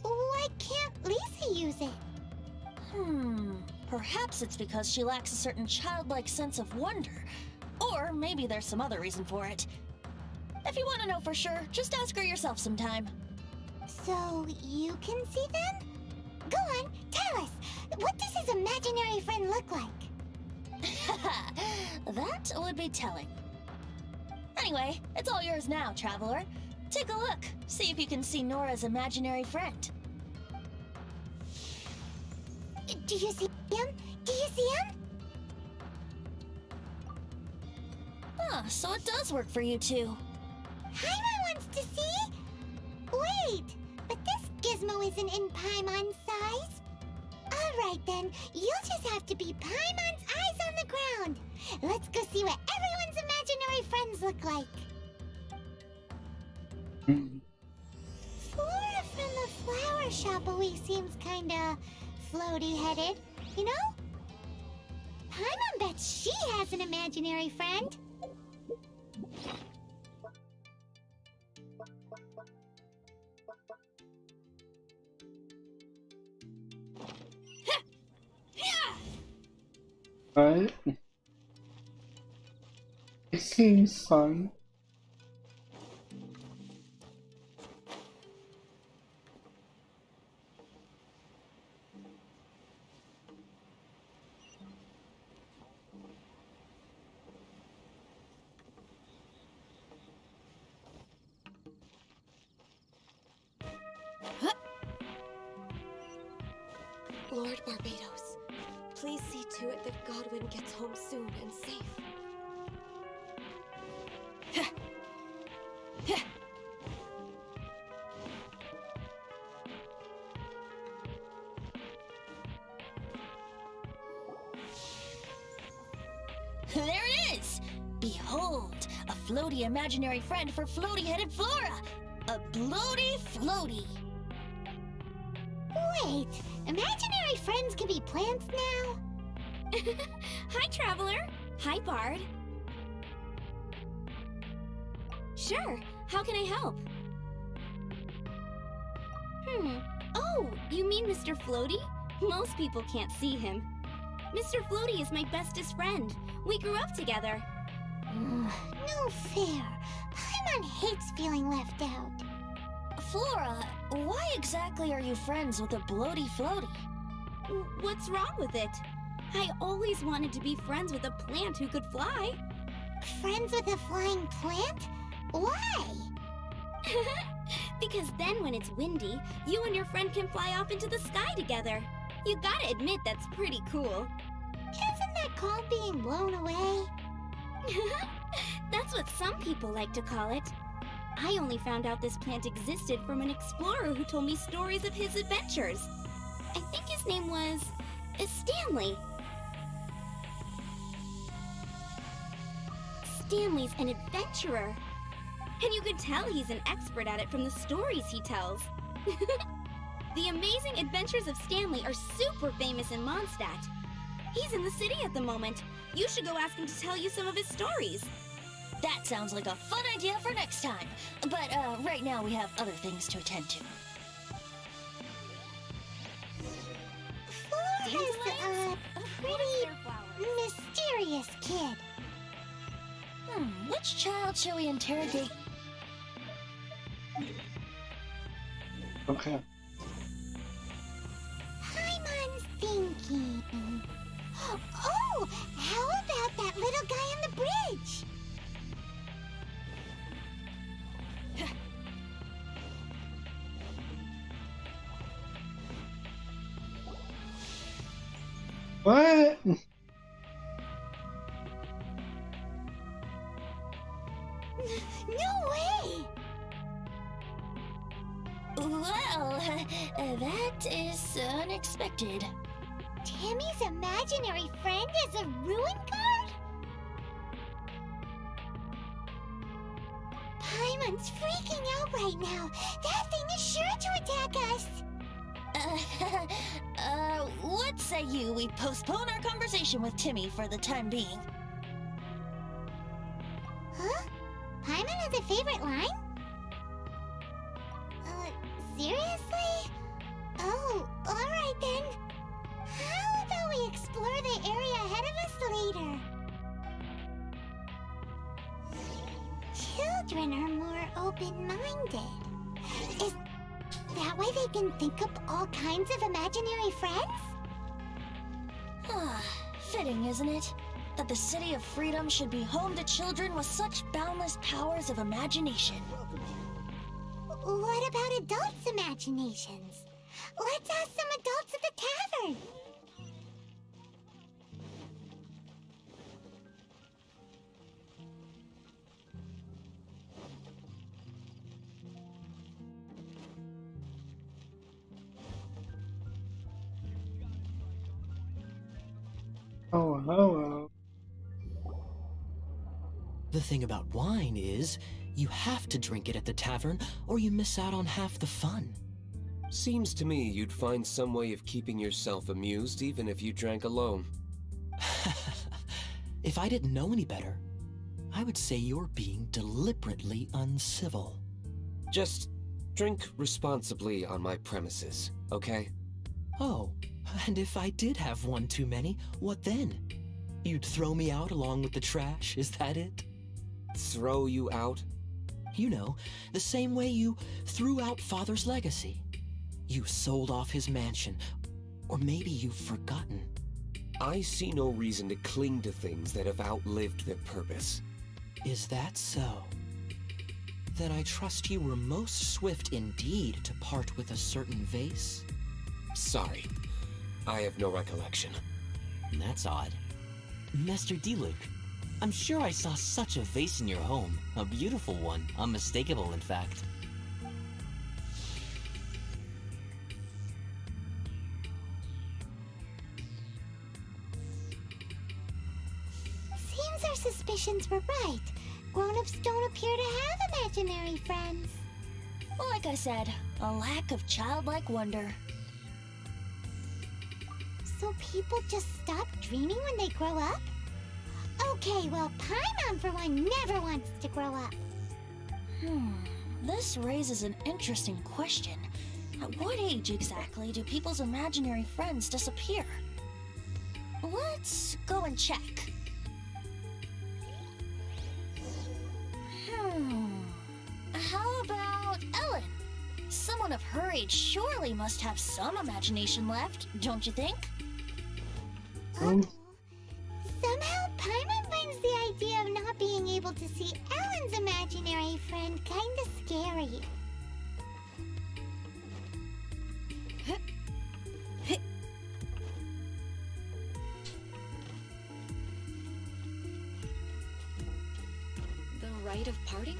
Why can't Lisa use it? Perhaps it's because she lacks a certain childlike sense of wonder. Or maybe there's some other reason for it. If you want to know for sure, just ask her yourself sometime. So, you can see them? Go on, tell us! What does his imaginary friend look like? That would be telling. Anyway, it's all yours now, Traveler. Take a look, see if you can see Nora's imaginary friend. Do you see him? Do you see him? So it does work for you two. Paimon wants to see? Wait, but this gizmo isn't in Paimon's size. Alright then, you'll just have to be Paimon's eyes on the ground. Let's go see what everyone's imaginary friends look like. Flora from the flower shop always seems kinda floaty-headed, you know? Paimon bets she has an imaginary friend. Right? It seems fun. Lord Barbados, please see to it that Godwin gets home soon and safe. There it is! Behold, a floaty imaginary friend for floaty-headed Flora! A bloaty floaty! Wait, imaginary friends can be plants now? Hi, Traveler! Hi, Bard! Sure, how can I help? Oh, you mean Mr. Floaty? Most people can't see him. Mr. Floaty is my bestest friend. We grew up together. No fair. Paimon hates feeling left out. Flora, why exactly are you friends with a bloaty floaty? What's wrong with it? I always wanted to be friends with a plant who could fly. Friends with a flying plant? Why? Because then when it's windy, you and your friend can fly off into the sky together. You gotta admit that's pretty cool. Isn't that called being blown away? That's what some people like to call it. I only found out this plant existed from an explorer who told me stories of his adventures. I think his name was Stanley. Stanley's an adventurer. And you could tell he's an expert at it from the stories he tells. The amazing adventures of Stanley are super famous in Mondstadt. He's in the city at the moment. You should go ask him to tell you some of his stories. That sounds like a fun idea for next time. But right now we have other things to attend to. Flora's a pretty mysterious kid. Which child shall we interrogate? Okay. Paimon's thinking. Oh, how about that little guy on the bridge? What? No way! Well, that is unexpected. Timmy's imaginary friend is a ruin guard? Paimon's freaking out right now. That thing is sure to attack us. What say you we postpone our conversation with Timmy for the time being? Huh? Paimon has a favorite line? Seriously? Oh, alright then. How about we explore the area ahead of us later? Children are more open-minded. Is that why they can think up all kinds of imaginary friends? Fitting, isn't it? That the City of Freedom should be home to children with such boundless powers of imagination. What about adults' imaginations? Let's ask some adults at the tavern. Oh, hello. The thing about wine is, you have to drink it at the tavern, or you miss out on half the fun. Seems to me you'd find some way of keeping yourself amused even if you drank alone. If I didn't know any better, I would say you're being deliberately uncivil. Just drink responsibly on my premises, okay? Oh, and if I did have one too many, what then? You'd throw me out along with the trash, is that it? Throw you out? You know, the same way you threw out Father's legacy. You sold off his mansion, or maybe you've forgotten. I see no reason to cling to things that have outlived their purpose. Is that so? Then I trust you were most swift indeed to part with a certain vase? Sorry, I have no recollection. That's odd. Master D-Luke, I'm sure I saw such a vase in your home. A beautiful one, unmistakable in fact. Seems our suspicions were right. Grown-ups don't appear to have imaginary friends. Well, like I said, a lack of childlike wonder. So people just stop dreaming when they grow up? Okay, well, Paimon for one never wants to grow up. This raises an interesting question. At what age exactly do people's imaginary friends disappear? Let's go and check. How about Ellen? Someone of her age surely must have some imagination left, don't you think? Somehow, Paimon finds the idea of not being able to see Ellen's imaginary friend kinda scary. The rite of parting?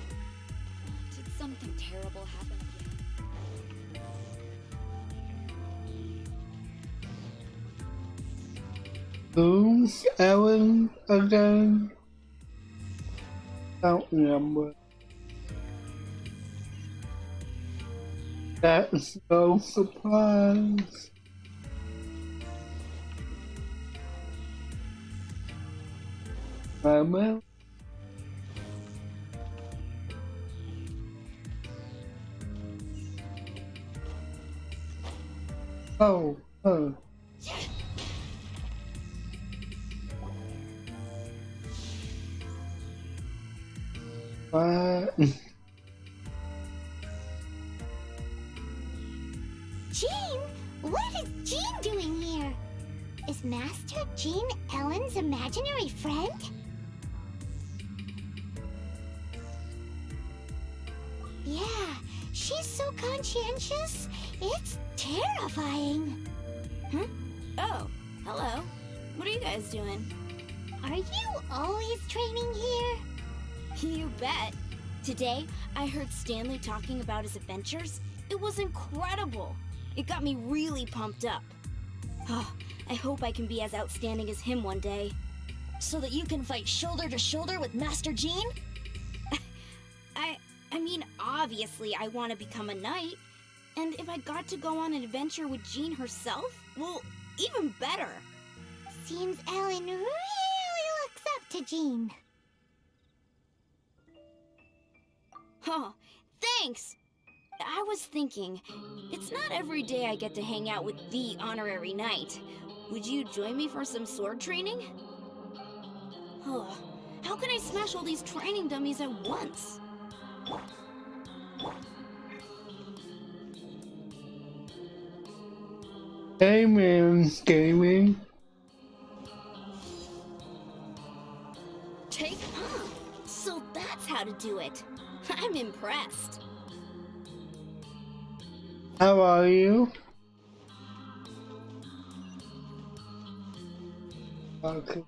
Did something terrible happen again? Who's Ellen again? Don't remember. That's no surprise. Mama? Oh, her. What? Jean? What is Jean doing here? Is Master Jean Ellen's imaginary friend? Yeah, she's so conscientious. It's terrifying. Huh? Oh, hello. What are you guys doing? Are you always training here? You bet. Today, I heard Stanley talking about his adventures. It was incredible. It got me really pumped up. Oh, I hope I can be as outstanding as him one day. So that you can fight shoulder to shoulder with Master Jean? I mean, obviously I want to become a knight. And if I got to go on an adventure with Jean herself, well, even better. Seems Ellen really looks up to Jean. Oh, thanks! I was thinking, it's not every day I get to hang out with the honorary knight. Would you join me for some sword training? Oh, how can I smash all these training dummies at once? Hey man, gaming. Take so that's how to do it. I'm impressed. How are you? Okay.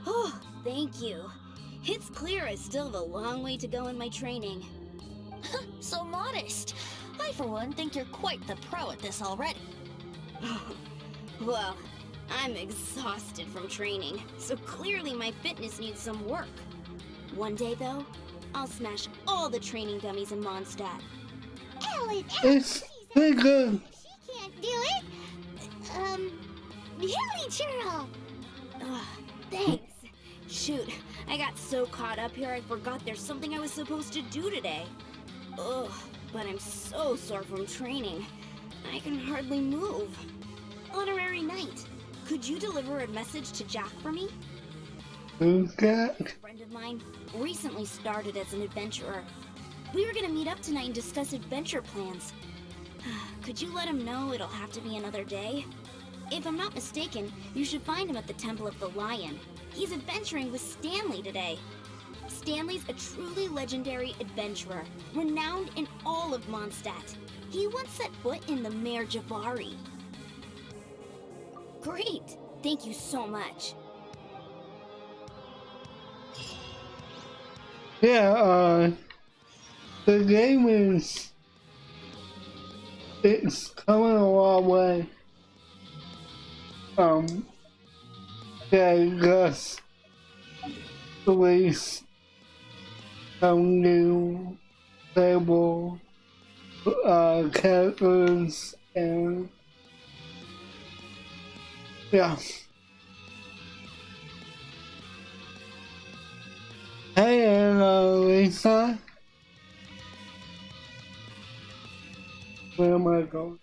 Oh, thank you. It's clear I still have a long way to go in my training. So modest. I, for one, think you're quite the pro at this already. Well, I'm exhausted from training, so clearly my fitness needs some work. One day, though, I'll smash all the training dummies in Mondstadt. Ellen, It's pretty good. she can't do it. Really, Churl. Thanks. Shoot, I got so caught up here I forgot there's something I was supposed to do today. Ugh, but I'm so sore from training. I can hardly move. Honorary Knight, could you deliver a message to Jack for me? Who's that? A friend of mine recently started as an adventurer. We were gonna meet up tonight and discuss adventure plans. Could you let him know it'll have to be another day? If I'm not mistaken, you should find him at the Temple of the Lion. He's adventuring with Stanley today. Stanley's a truly legendary adventurer, renowned in all of Mondstadt. He once set foot in the Mare Javari. Great! Thank you so much. Yeah, the game it's coming a long way. They just released some new playable characters and yeah. Hey, Lisa. am I going?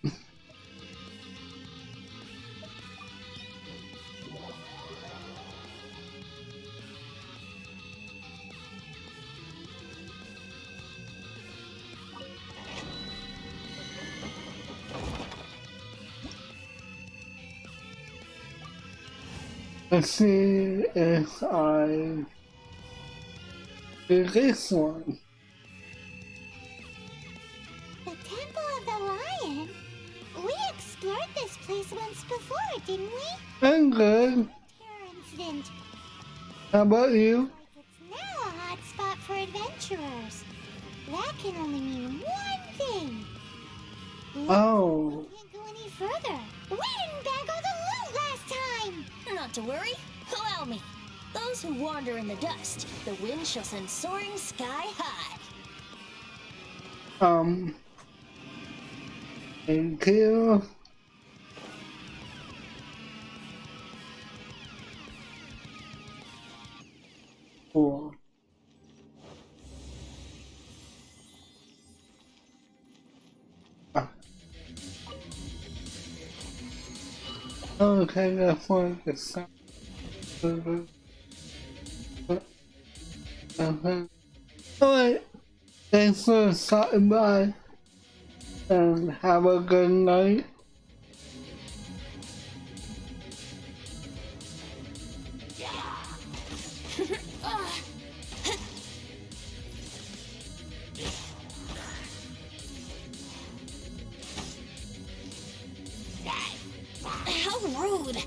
Let's see if I do this one. The Temple of the Lion? We explored this place once before, didn't we? I'm good. Terror incident. How about you? It's now a hot spot for adventurers. That can only mean one thing. Oh. We can't go any further. We didn't bag all the loot last time. Not to worry. Allow me. Those who wander in the dust, the wind shall send soaring sky high. Thank you. Cool. Okay, that's one the sound. Alright, thanks for stopping by and have a good night. How rude!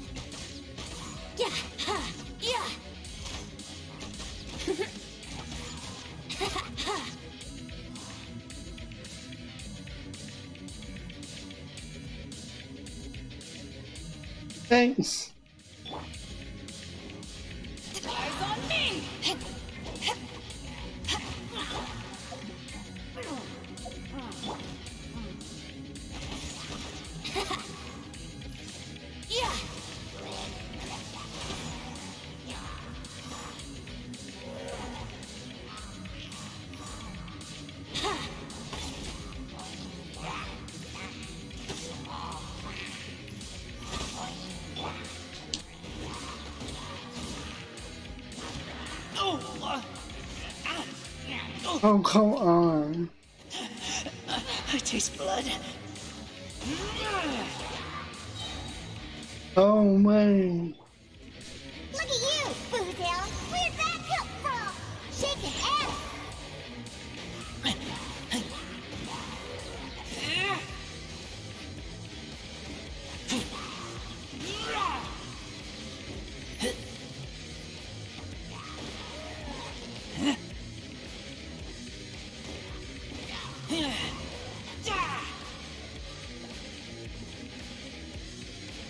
Yeah, ha, yeah. Thanks. Eyes on me! Yeah. Oh, come on. I taste blood. Oh, man. Look at you, Boozle. Where'd that come from? Shaking ass.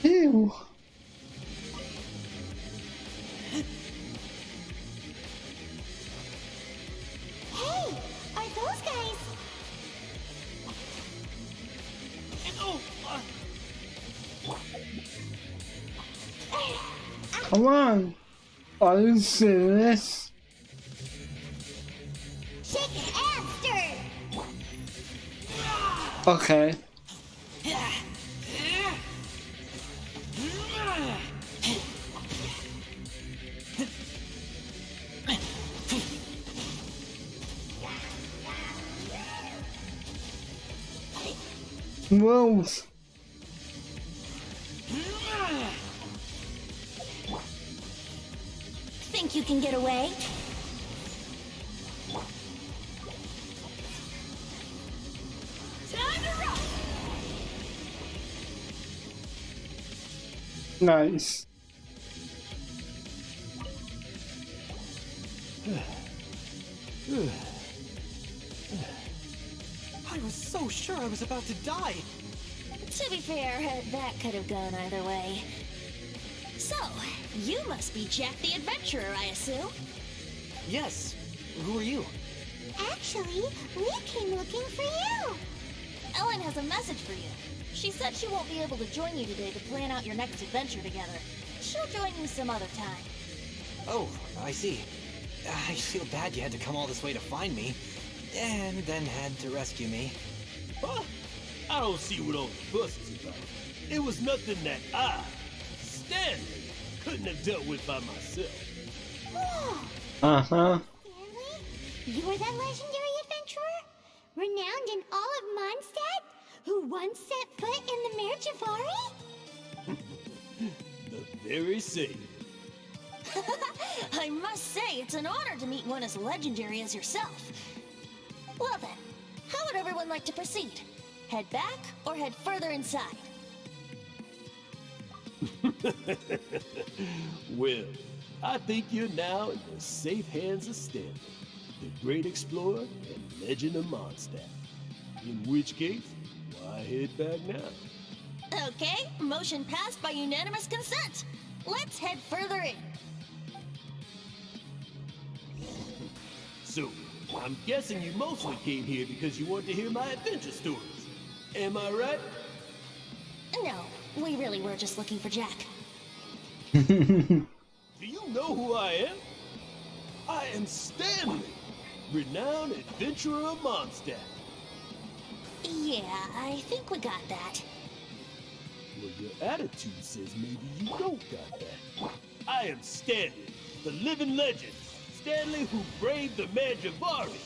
Ew. Hey, are those guys? Come on. Are you serious? Shaking hamster. Okay. Wolves. Think you can get away? Time to rock! Nice. I was so sure I was about to die. To be fair, that could have gone either way. So, you must be Jack the Adventurer, I assume? Yes. Who are you? Actually, we came looking for you. Ellen has a message for you. She said she won't be able to join you today to plan out your next adventure together. She'll join you some other time. Oh, I see. I feel bad you had to come all this way to find me, and then had to rescue me. Oh, I don't see what all the fuss is about. It was nothing that I, Stanley, couldn't have dealt with by myself. Uh-huh. Stanley, you are that legendary adventurer? Renowned in all of Mondstadt? Who once set foot in the Mare Javari? The very same. I must say, it's an honor to meet one as legendary as yourself. Well then, how would everyone like to proceed? Head back or head further inside? Well, I think you're now in the safe hands of Stanley, the great explorer and legend of Mondstadt. In which case, why head back now? Okay, motion passed by unanimous consent. Let's head further in. So, I'm guessing you mostly came here because you want to hear my adventure stories. Am I right? No, we really were just looking for Jack. Do you know who I am? I am Stanley, renowned adventurer of Mondstadt. Yeah, I think we got that. Well, your attitude says maybe you don't got that. I am Stanley, the living legend. Stanley who braved the Mare Javari.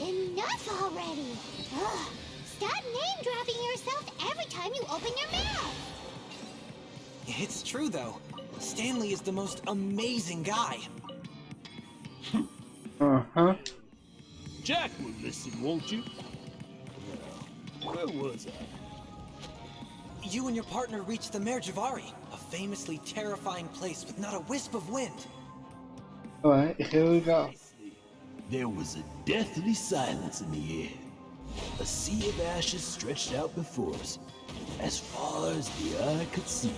Enough already! Ugh. Stop name-dropping yourself every time you open your mouth! It's true, though. Stanley is the most amazing guy. Uh-huh. Jack will listen, won't you? Now, where was I? You and your partner reached the Mare Javari, a famously terrifying place with not a wisp of wind. Alright, here we go. There was a deathly silence in the air. A sea of ashes stretched out before us, as far as the eye could see.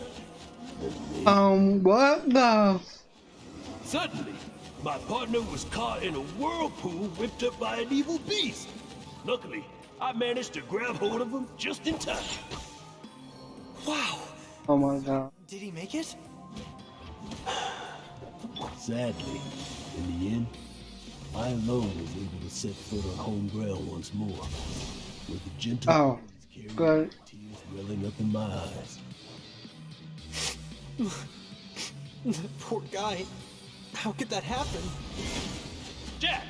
What the? Suddenly, my partner was caught in a whirlpool whipped up by an evil beast. Luckily, I managed to grab hold of him just in time. Wow! Oh my god. Did he make it? Sadly, in the end, I alone was able to set foot on home ground once more, with the gentle breeze carrying tears welling up in my eyes. That poor guy. How could that happen? Jack,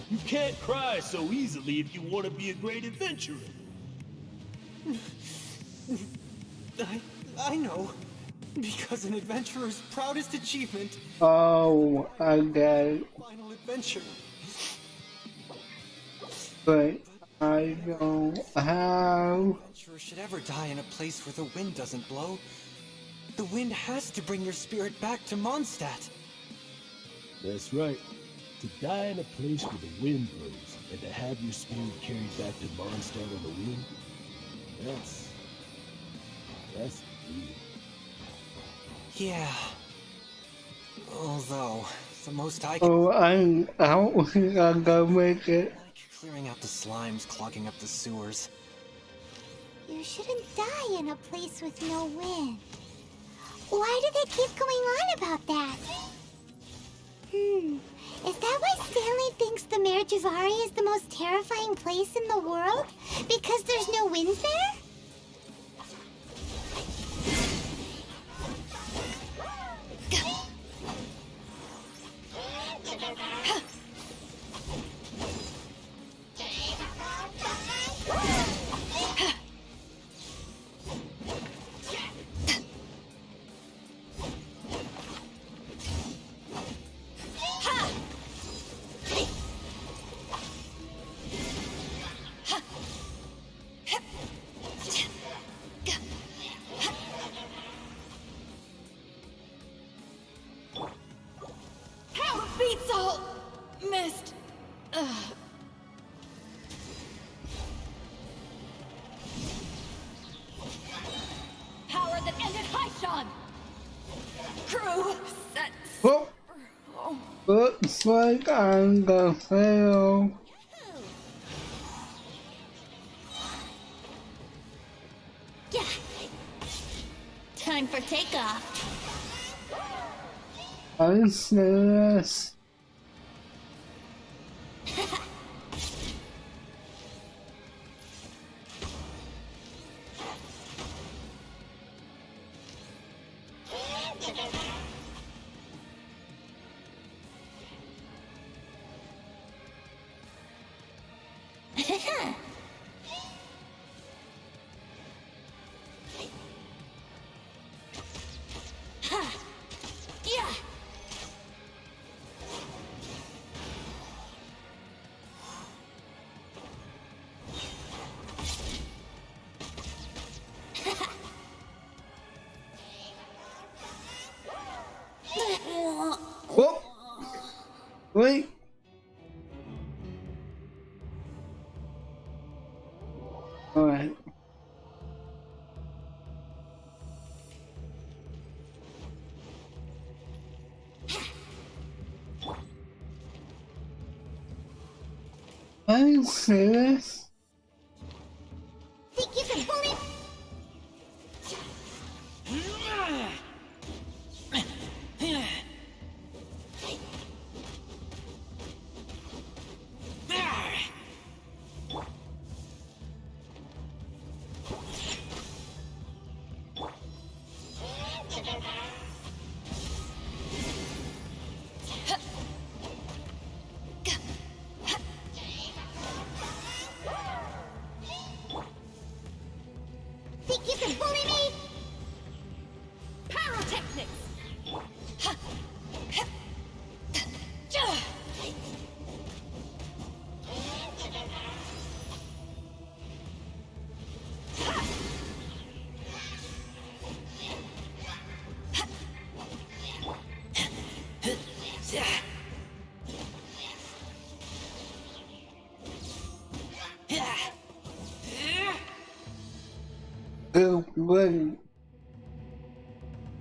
you can't cry so easily if you want to be a great adventurer. I know. Because an adventurer's proudest achievement. Oh, I got it. Final adventure. But I don't have. Adventurer should ever die in a place where the wind doesn't blow. The wind has to bring your spirit back to Mondstadt. That's right. To die in a place where the wind blows, and to have your spirit carried back to Mondstadt on the wind, that's the deal. Yeah. Although, the most I can... Oh, I don't think I'm gonna make it. Clearing out the slimes clogging up the sewers. You shouldn't die in a place with no wind. Why do they keep going on about that? Is that why Stanley thinks the Mare Javari is the most terrifying place in the world? Because there's no wind there? Missed. Power that ended Haishan. Crew set. Oh. Looks like I'm gonna fail. Yeah. Time for takeoff. Are you serious? Wait. Alright. Are you serious? Think you can pull it? Think you can bully me? Pyrotechnics! Wait.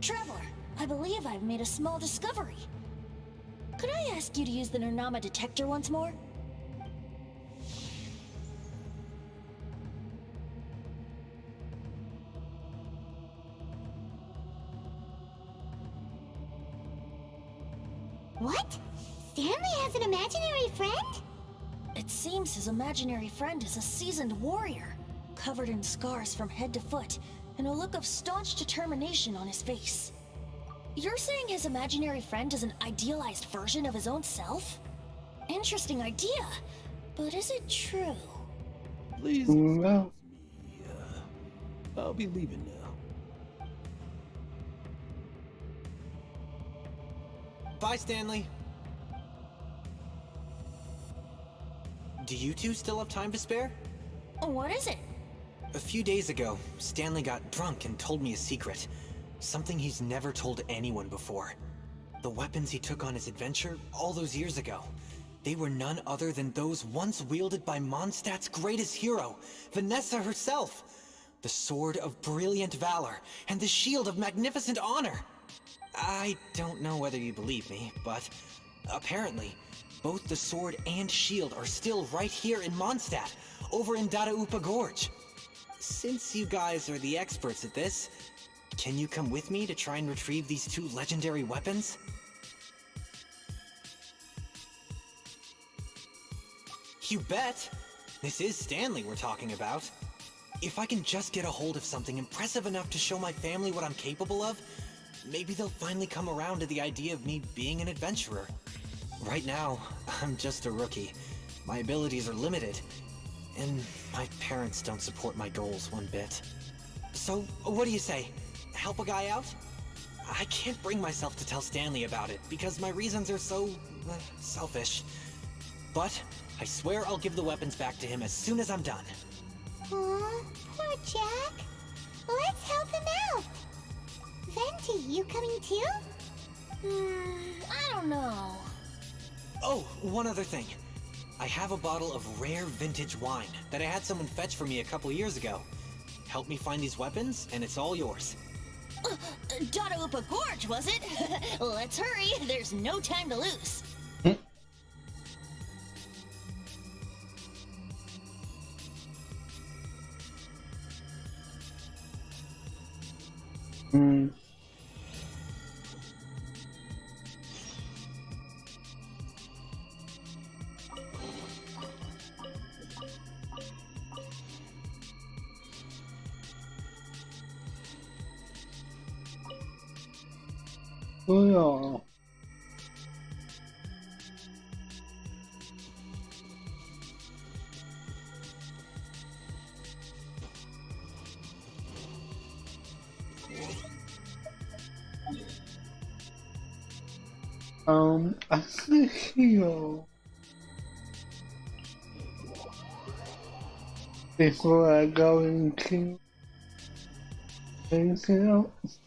Traveler, I believe I've made a small discovery. Could I ask you to use the Nernama detector once more? What? Stanley has an imaginary friend? It seems his imaginary friend is a seasoned warrior, covered in scars from head to foot, and a look of staunch determination on his face. You're saying his imaginary friend is an idealized version of his own self? Interesting idea, but is it true? Please No. excuse me. I'll be leaving now. Bye, Stanley. Do you two still have time to spare? What is it? A few days ago, Stanley got drunk and told me a secret. Something he's never told anyone before. The weapons he took on his adventure all those years ago. They were none other than those once wielded by Mondstadt's greatest hero, Vanessa herself. The Sword of Brilliant Valor and the Shield of Magnificent Honor. I don't know whether you believe me, but apparently, both the sword and shield are still right here in Mondstadt, over in Dadaupa Gorge. Since you guys are the experts at this, can you come with me to try and retrieve these two legendary weapons? You bet! This is Stanley we're talking about. If I can just get a hold of something impressive enough to show my family what I'm capable of, maybe they'll finally come around to the idea of me being an adventurer. Right now, I'm just a rookie. My abilities are limited, and my parents don't support my goals one bit. So, what do you say? Help a guy out? I can't bring myself to tell Stanley about it, because my reasons are so... selfish. But, I swear I'll give the weapons back to him as soon as I'm done. Aw, poor Jack. Let's help him out. Venti, you coming too? I don't know. Oh, one other thing. I have a bottle of rare vintage wine that I had someone fetch for me a couple years ago. Help me find these weapons, and it's all yours. Dadaupa Gorge, was it? Let's hurry, there's no time to lose. Oh. I think heal before I go into anything else.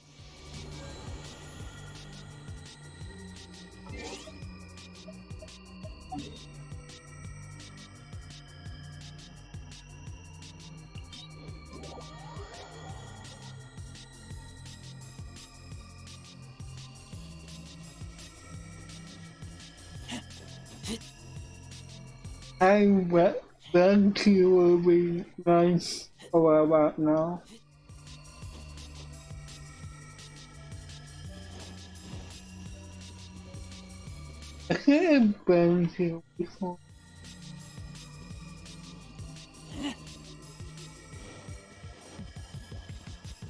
I bet you will be nice about now. I can't bend you before.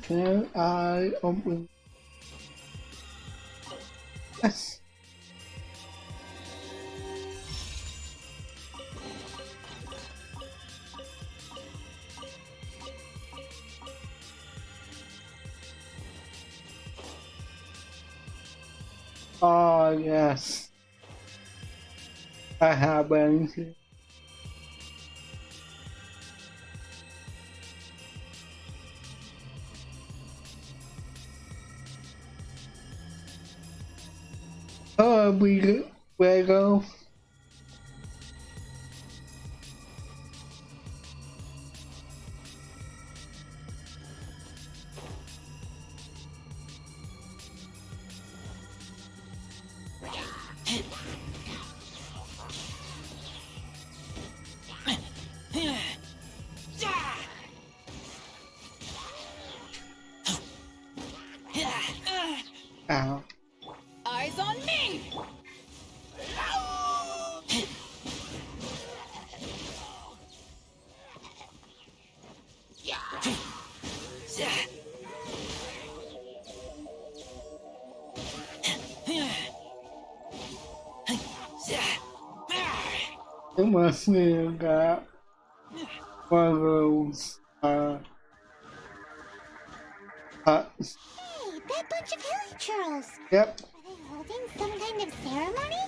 Can I open? Yes. Oh, yes. I have anything. Oh, we go. Ow. Eyes on me! It must be got one of those huts. Hey, that bunch of hilly churls! Yep. Are they holding some kind of ceremony?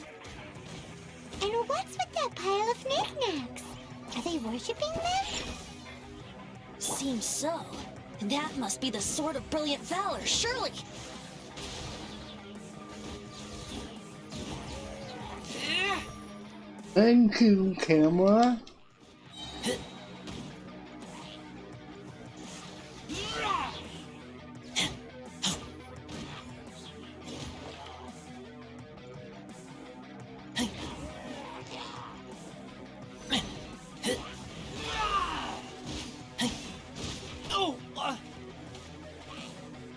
And what's with that pile of knickknacks? Are they worshipping them? Seems so. That must be the Sword of Brilliant Valor, surely! Thank you, camera.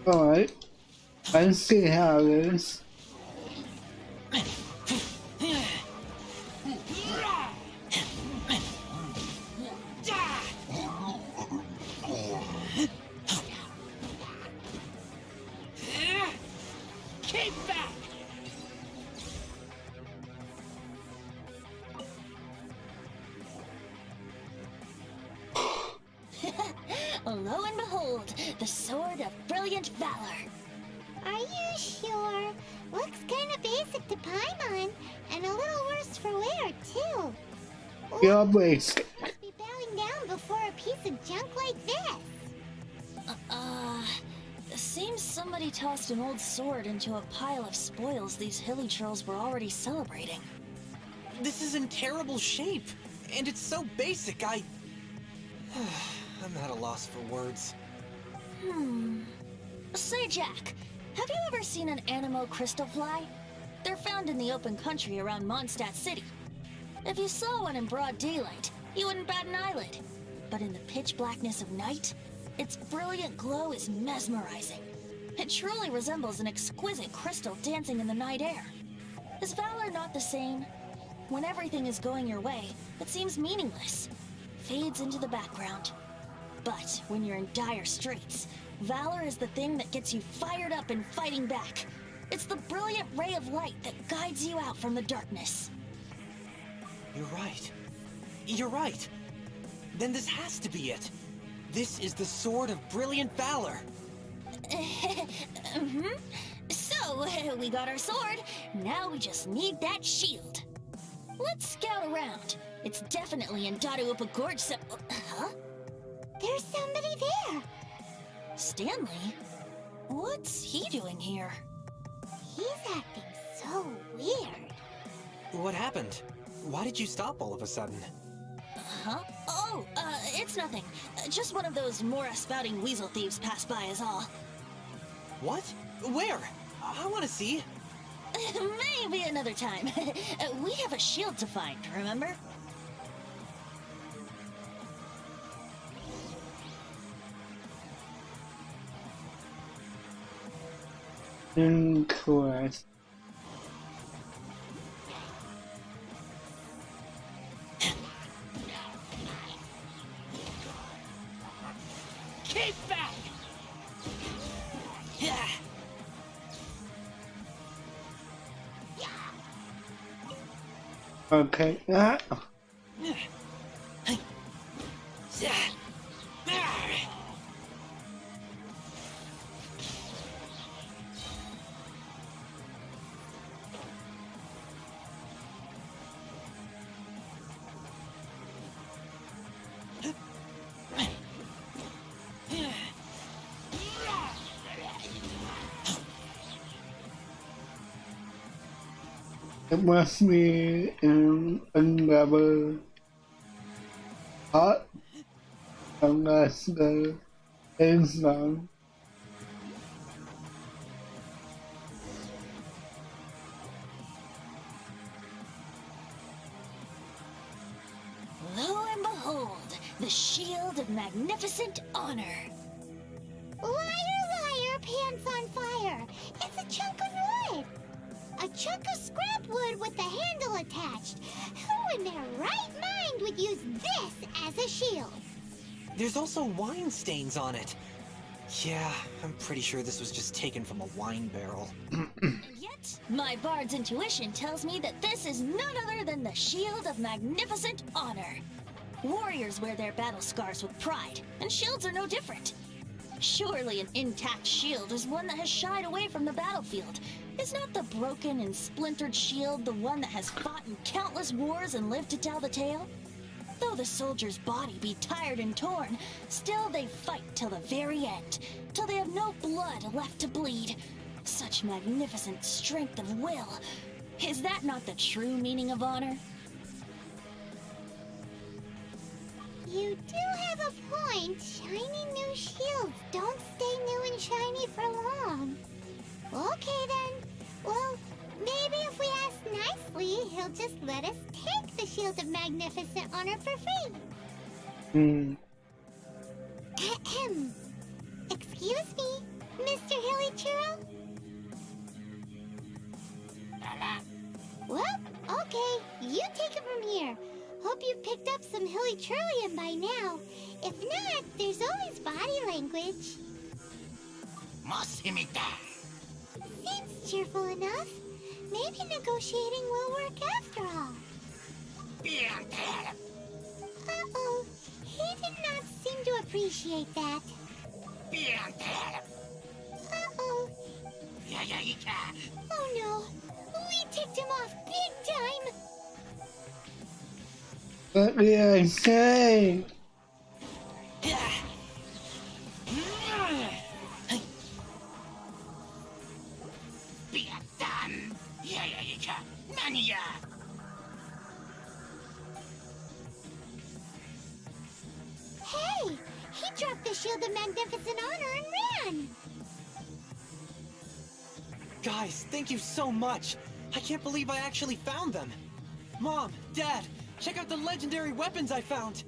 Alright. I see how it is. Keep back! Lo and behold, the Sword of Brilliant Valor. Are you sure? Looks kinda basic to Paimon, and a little worse for wear, too. You're basic. Be bowing down before a piece of junk like this. Seems somebody tossed an old sword into a pile of spoils these hilly trolls were already celebrating. This is in terrible shape, and it's so basic, I'm at a loss for words. Say, Jack, have you ever seen an Animo crystal fly? They're found in the open country around Mondstadt City. If you saw one in broad daylight, you wouldn't bat an eyelid. But in the pitch blackness of night, its brilliant glow is mesmerizing. It truly resembles an exquisite crystal dancing in the night air. Is Valor not the same? When everything is going your way, it seems meaningless, fades into the background. But when you're in dire straits, Valor is the thing that gets you fired up and fighting back. It's the brilliant ray of light that guides you out from the darkness. You're right. You're right. Then this has to be it. This is the Sword of Brilliant Valor. So, we got our sword. Now we just need that shield. Let's scout around. It's definitely in Dadaupa Gorge, so... Huh? There's somebody there. Stanley? What's he doing here? He's acting so weird. What happened? Why did you stop all of a sudden? Huh? Oh, it's nothing. Just one of those Mora-spouting weasel thieves passed by is all. What? Where? I want to see. Maybe another time. We have a shield to find, remember? Incorrect. Keep back! Yeah. Okay. Ah. It must be another part unless the is on. Lo and behold, the shield of magnificent honor. Liar, liar, pants on fire. It's a chunk of wood. A chunk of scrap wood with the handle attached. Who in their right mind would use this as a shield? There's also wine stains on it. Yeah, I'm pretty sure this was just taken from a wine barrel. And yet, my bard's intuition tells me that this is none other than the shield of magnificent honor. Warriors wear their battle scars with pride, and shields are no different. Surely an intact shield is one that has shied away from the battlefield. Is not the broken and splintered shield the one that has fought in countless wars and lived to tell the tale? Though the soldier's body be tired and torn, still they fight till the very end, till they have no blood left to bleed. Such magnificent strength of will. Is that not the true meaning of honor? You do have a point. Shiny new shields don't stay new and shiny for long. Okay then. Well, maybe if we ask nicely, he'll just let us take the Shield of Magnificent Honor for free. Ahem. Excuse me, Mr. Hilly Churro? Well, okay, you take it from here. Hope you've picked up some Hilly Churlian by now. If not, there's always body language. Seems cheerful enough. Maybe negotiating will work after all. Uh-oh, he did not seem to appreciate that. Uh-oh. Oh no, we ticked him off big time. What did I say? Hey, he dropped the Shield of Magnificent Honor and ran. Guys, thank you so much. I can't believe I actually found them. Mom, Dad, check out the legendary weapons I found.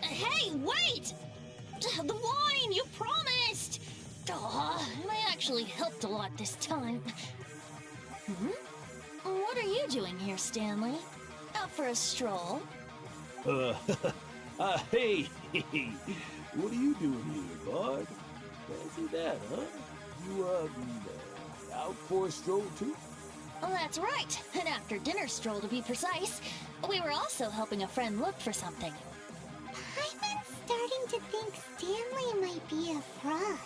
Hey, wait! The wine, you promised! They actually helped a lot this time. What are you doing here, Stanley? Out for a stroll? Hey, what are you doing here, Bard? Fancy that, huh? You, out for a stroll, too? Well, that's right. An after-dinner stroll, to be precise. We were also helping a friend look for something. I'm starting to think Stanley might be a fraud.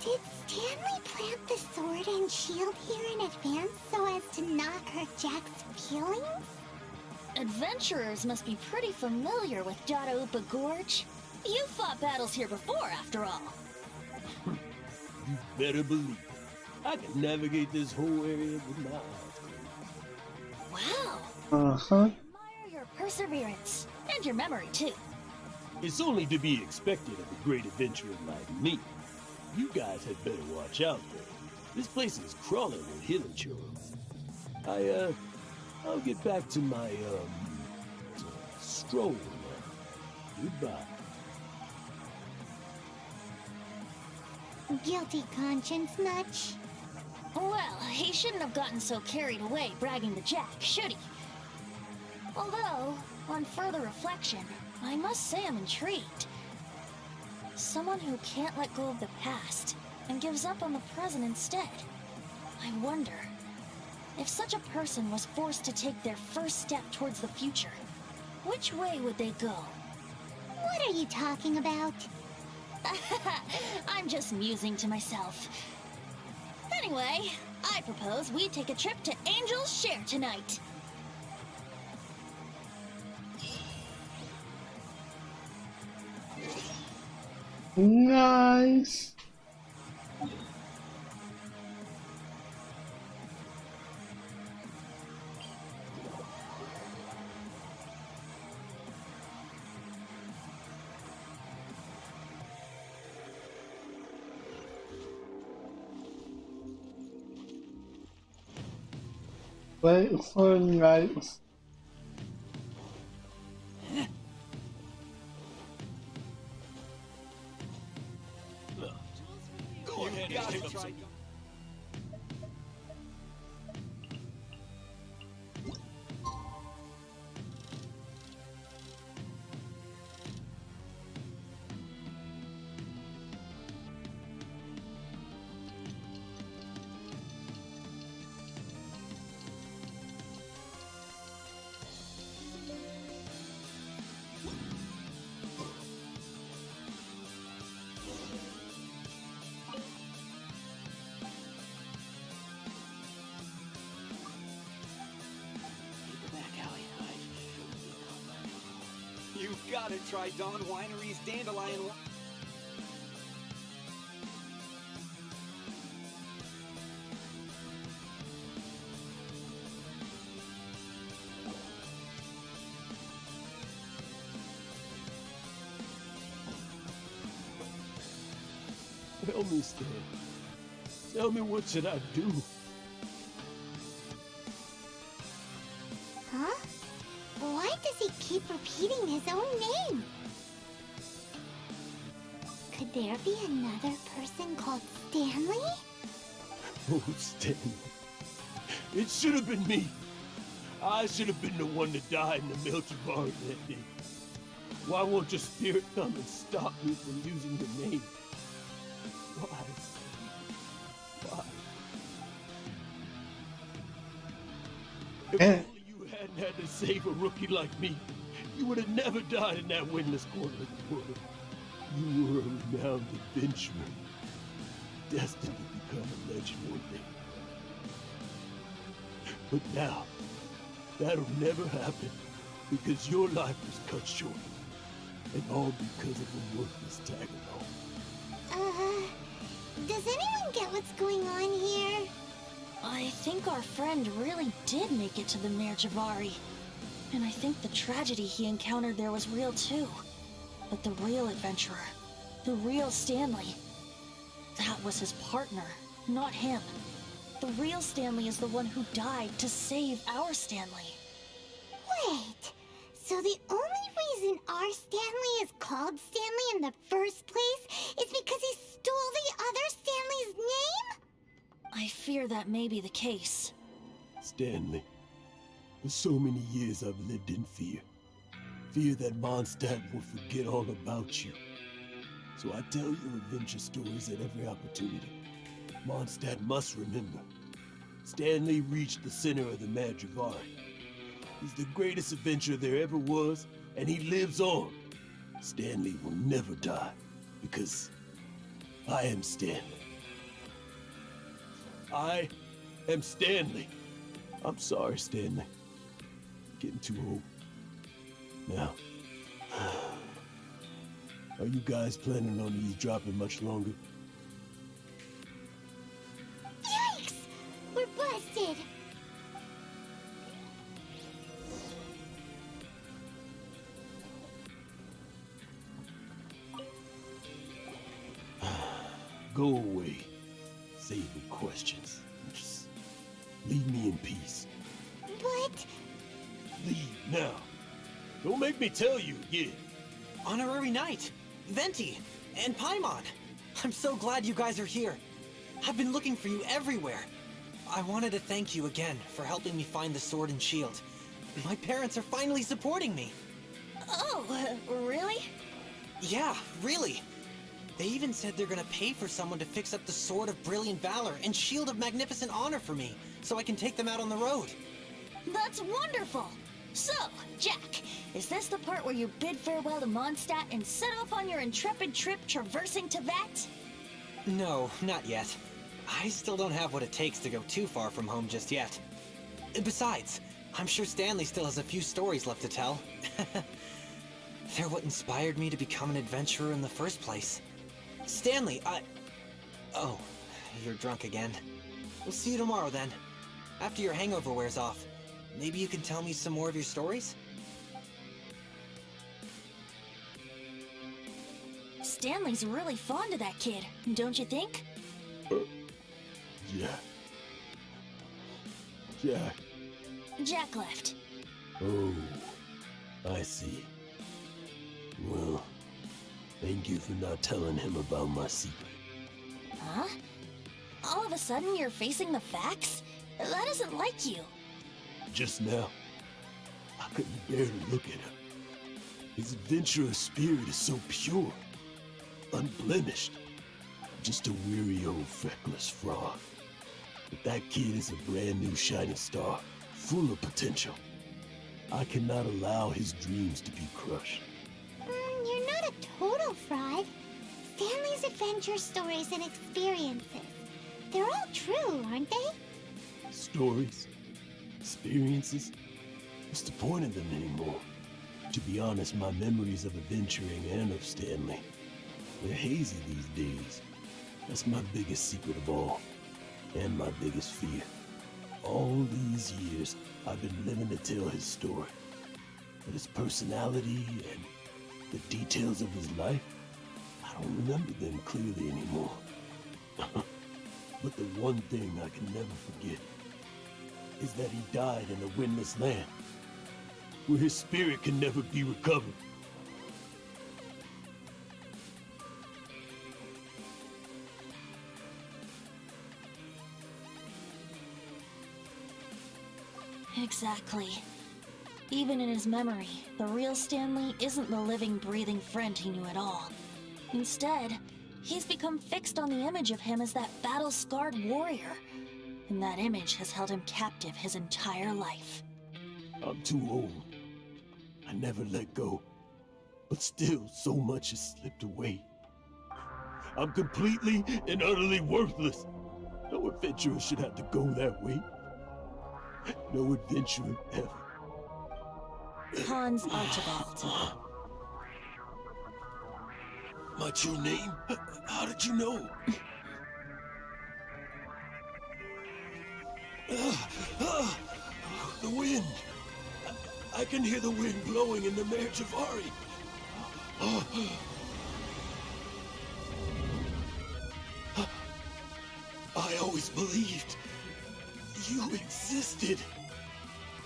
Did Stanley plant the sword and shield here in advance so as to not hurt Jack's feelings? Adventurers must be pretty familiar with Dada-Upa Gorge. You fought battles here before, after all. You better believe it. I can navigate this whole area with my eyes closed. Wow. Uh-huh. Admire your perseverance. And your memory, too. It's only to be expected of a great adventurer like me. You guys had better watch out, though. This place is crawling with hilichurls. I'll get back to my, stroll now. Goodbye. Guilty conscience much? Well, he shouldn't have gotten so carried away bragging to Jack, should he? Although, on further reflection, I must say I'm intrigued. Someone who can't let go of the past and gives up on the present instead. I wonder, if such a person was forced to take their first step towards the future, which way would they go? What are you talking about? I'm just musing to myself. Anyway, I propose we take a trip to Angel's Share tonight. Nice. Wait for lights. Go ahead and take some. You've got to try Dawn Winery's Dandelion. Tell me, Stan. Tell me, what should I do? Huh? Why does he keep repeating his own name? Could there be another person called Stanley? Oh, Stanley. It should have been me. I should have been the one to die in the Melchior that day. Why won't your spirit come and stop me from using the name? Why? Why? If only you hadn't had to save a rookie like me, you would have never died in that windless corner of the world. You were a renowned adventurer, destined to become a legend one day. But now, that'll never happen, because your life was cut short, and all because of a worthless tag along. Does anyone get what's going on here? I think our friend really did make it to the Mare Javari. And I think the tragedy he encountered there was real too. But the real adventurer, the real Stanley, that was his partner, not him. The real Stanley is the one who died to save our Stanley. Wait, so the only reason our Stanley is called Stanley in the first place is because he stole the other Stanley's name? I fear that may be the case. Stanley, for so many years I've lived in fear. Fear that Mondstadt will forget all about you. So I tell your adventure stories at every opportunity. Mondstadt must remember. Stanley reached the center of the Mare Javari. He's the greatest adventurer there ever was, and he lives on. Stanley will never die, because I am Stanley. I am Stanley. I'm sorry, Stanley. Getting too old. Now, are you guys planning on eavesdropping much longer? Yikes! We're busted! Go away. Saving questions. Just leave me in peace. But... Leave now. Don't make me tell you again. Honorary Knight, Venti, and Paimon. I'm so glad you guys are here. I've been looking for you everywhere. I wanted to thank you again for helping me find the sword and shield. My parents are finally supporting me. Oh, really? Yeah, really. They even said they're gonna pay for someone to fix up the Sword of Brilliant Valor and Shield of Magnificent Honor for me, so I can take them out on the road. That's wonderful! So, Jack, is this the part where you bid farewell to Mondstadt and set off on your intrepid trip traversing Teyvat? No, not yet. I still don't have what it takes to go too far from home just yet. Besides, I'm sure Stanley still has a few stories left to tell. They're what inspired me to become an adventurer in the first place. Stanley, Oh, you're drunk again. We'll see you tomorrow then. After your hangover wears off. Maybe you can tell me some more of your stories? Stanley's really fond of that kid, don't you think? Jack. Jack. Jack left. Oh, I see. Well, thank you for not telling him about my secret. Huh? All of a sudden you're facing the facts? That isn't like you. Just now, I couldn't bear to look at him. His adventurous spirit is so pure, unblemished. Just a weary old feckless fraud. But that kid is a brand new shining star, full of potential. I cannot allow his dreams to be crushed. You're not a total fraud. Stanley's adventure stories and experiences. They're all true, aren't they? Stories? Experiences? What's the point of them anymore? To be honest, my memories of adventuring and of Stanley, they're hazy these days. That's my biggest secret of all, and my biggest fear. All these years, I've been living to tell his story. But his personality and the details of his life, I don't remember them clearly anymore. But the one thing I can never forget is that he died in a windless land, where his spirit can never be recovered. Exactly. Even in his memory, the real Stanley isn't the living, breathing friend he knew at all. Instead, he's become fixed on the image of him as that battle-scarred warrior. And that image has held him captive his entire life. I'm too old. I never let go. But still, so much has slipped away. I'm completely and utterly worthless. No adventurer should have to go that way. No adventurer ever. Hans Archibald. My true name? How did you know? The wind. I can hear the wind blowing in the Mare Javari. I always believed you existed.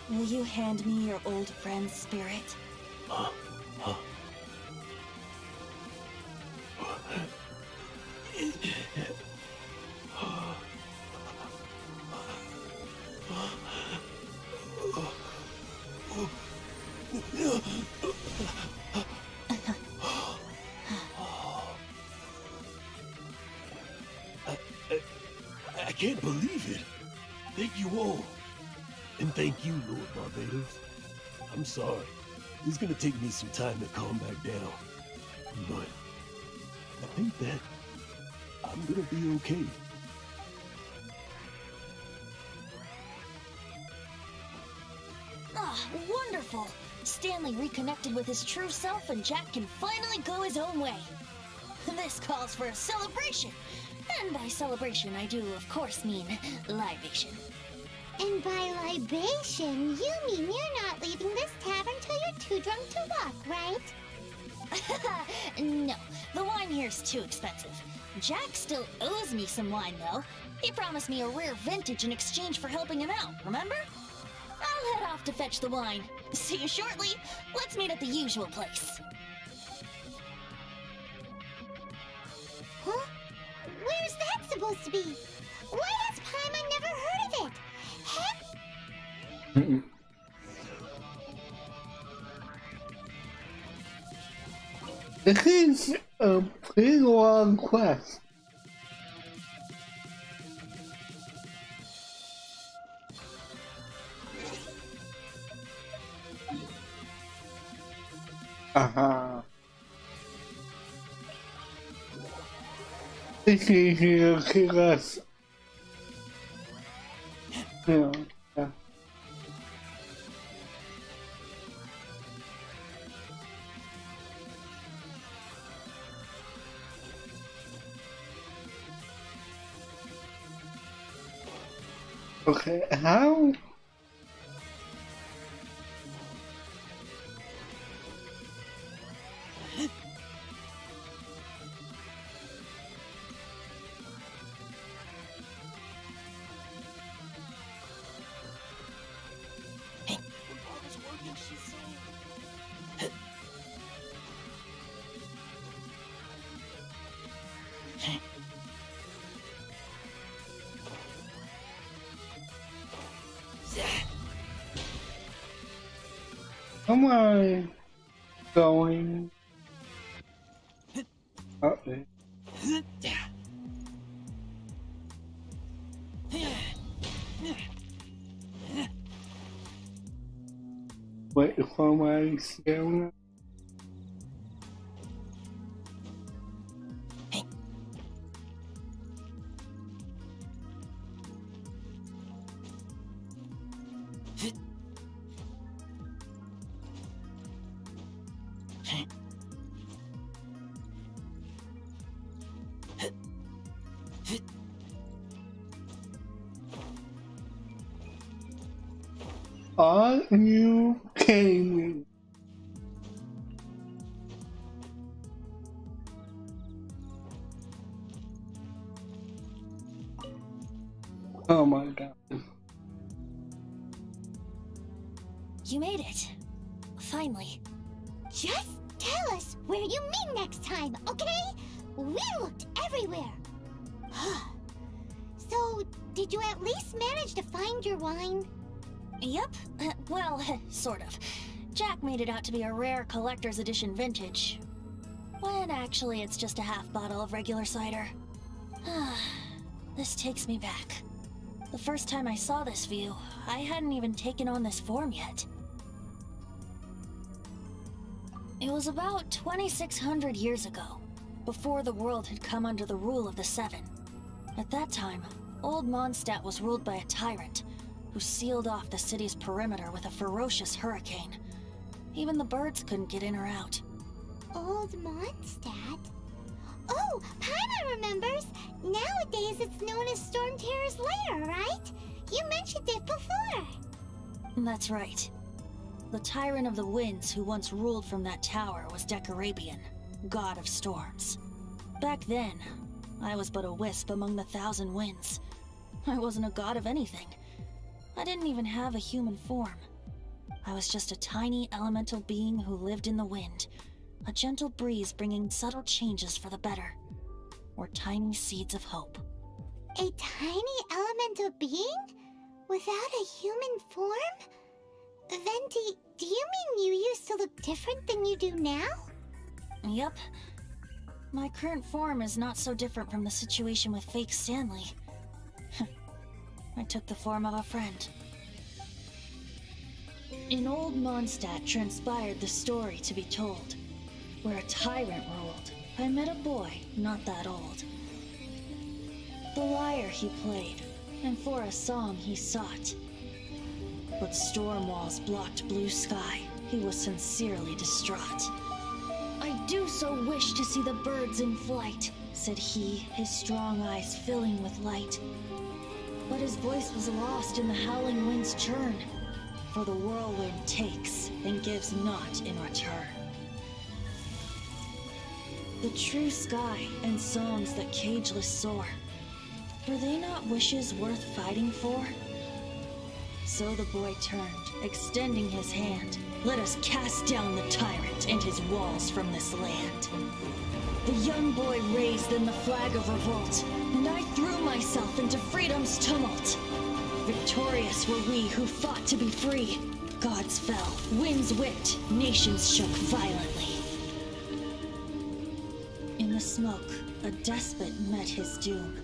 Will you hand me your old friend's spirit? I can't believe it. Thank you all. And thank you, Lord Barbados. I'm sorry. It's gonna take me some time to calm back down. But I think that I'm gonna be okay. Ah, wonderful! Stanley reconnected with his true self and Jack can finally go his own way. This calls for a celebration. And by celebration, I do, of course, mean libation. And by libation, you mean you're not leaving this tavern till you're too drunk to walk, right? No, the wine here's too expensive. Jack still owes me some wine, though. He promised me a rare vintage in exchange for helping him out, remember? I'll head off to fetch the wine. See you shortly. Let's meet at the usual place. supposed to be? Why has Paimon never heard of it? This is a pretty long quest. It's easy to kill us. Yeah. Okay, how? Am I going? Okay. Wait for my stamina. Are you kidding me? Oh my god. You made it. Finally. Just tell us where you meet next time, okay? We looked everywhere. So, did you at least manage to find your wine? Yep. Well, sort of. Jack made it out to be a rare collector's edition vintage. When actually it's just a half bottle of regular cider. This takes me back. The first time I saw this view, I hadn't even taken on this form yet. It was about 2,600 years ago, before the world had come under the rule of the Seven. At that time, Old Mondstadt was ruled by a tyrant, who sealed off the city's perimeter with a ferocious hurricane. Even the birds couldn't get in or out. Old Mondstadt? Oh, Paimon remembers! Nowadays it's known as Storm Terror's lair, right? You mentioned it before. That's right. The Tyrant of the Winds who once ruled from that tower was Decarabian, god of storms. Back then, I was but a wisp among the thousand winds. I wasn't a god of anything. I didn't even have a human form. I was just a tiny elemental being who lived in the wind, a gentle breeze bringing subtle changes for the better, or tiny seeds of hope. A tiny elemental being? Without a human form? Venti, do you mean you used to look different than you do now? Yep. My current form is not so different from the situation with fake Stanley. I took the form of a friend. In Old Mondstadt transpired the story to be told. Where a tyrant ruled, I met a boy not that old. The lyre he played, and for a song he sought. But storm walls blocked blue sky, he was sincerely distraught. I do so wish to see the birds in flight, said he, his strong eyes filling with light. But his voice was lost in the howling wind's churn, for the whirlwind takes and gives not in return. The true sky and songs that cageless soar, were they not wishes worth fighting for? So the boy turned, extending his hand. Let us cast down the tyrant and his walls from this land. The young boy raised then the flag of revolt, and I threw myself into freedom's tumult. Victorious were we who fought to be free. Gods fell, winds whipped, nations shook violently. In the smoke, a despot met his doom.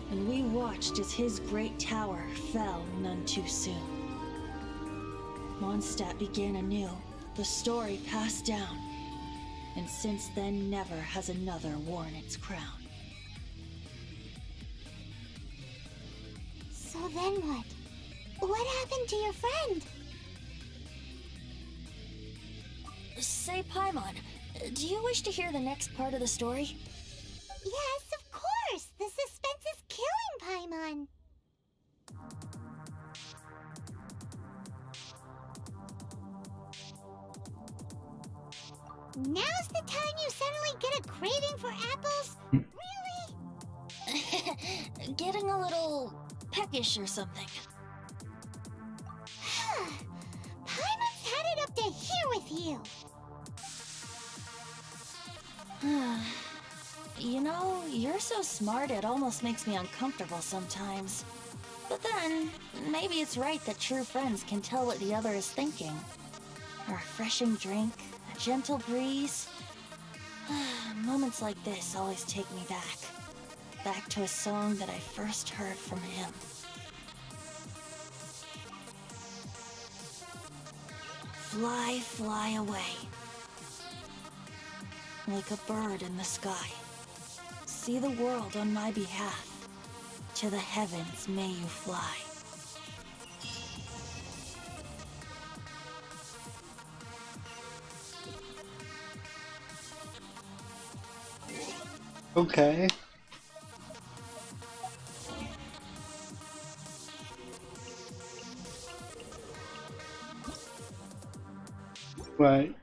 And we watched as his great tower fell none too soon. Mondstadt began anew, the story passed down, and since then never has another worn its crown. So then what? What happened to your friend? Say, Paimon, do you wish to hear the next part of the story? Yes, of course! The suspense is killing Paimon! Now's the time you suddenly get a craving for apples? Really? Getting a little peckish or something. Paimon's had it up to here with you! You know, you're so smart it almost makes me uncomfortable sometimes. But then, maybe it's right that true friends can tell what the other is thinking. A refreshing drink, a gentle breeze. Moments like this always take me back. Back to a song that I first heard from him. Fly, fly away. Like a bird in the sky. See the world on my behalf. To the heavens may you fly. Okay. Right.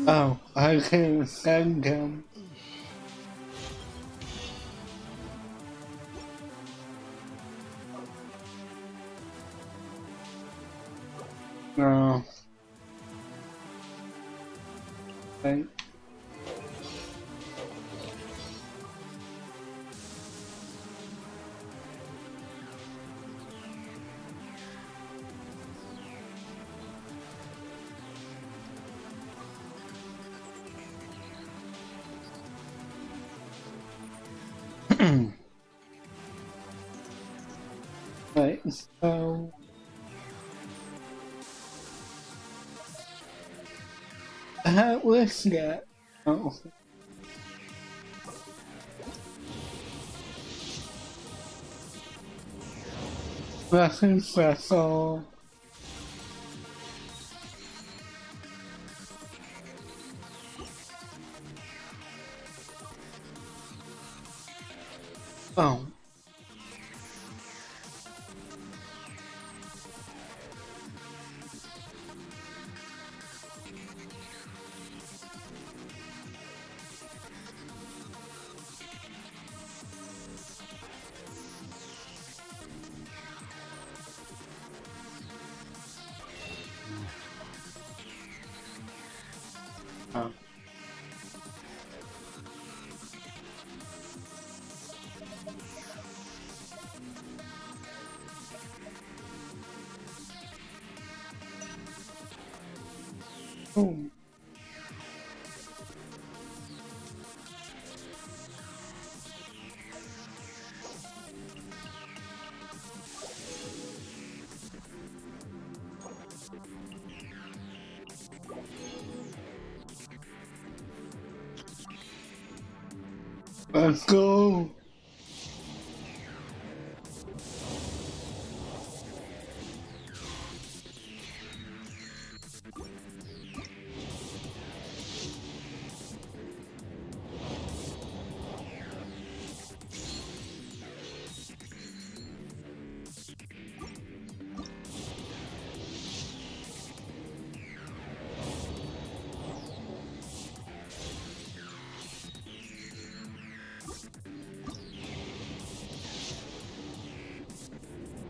Oh, I can't stand him. No. Right. Right, so how was that? Oh. Nothing special. Oh. Oh. Oh. Let's go.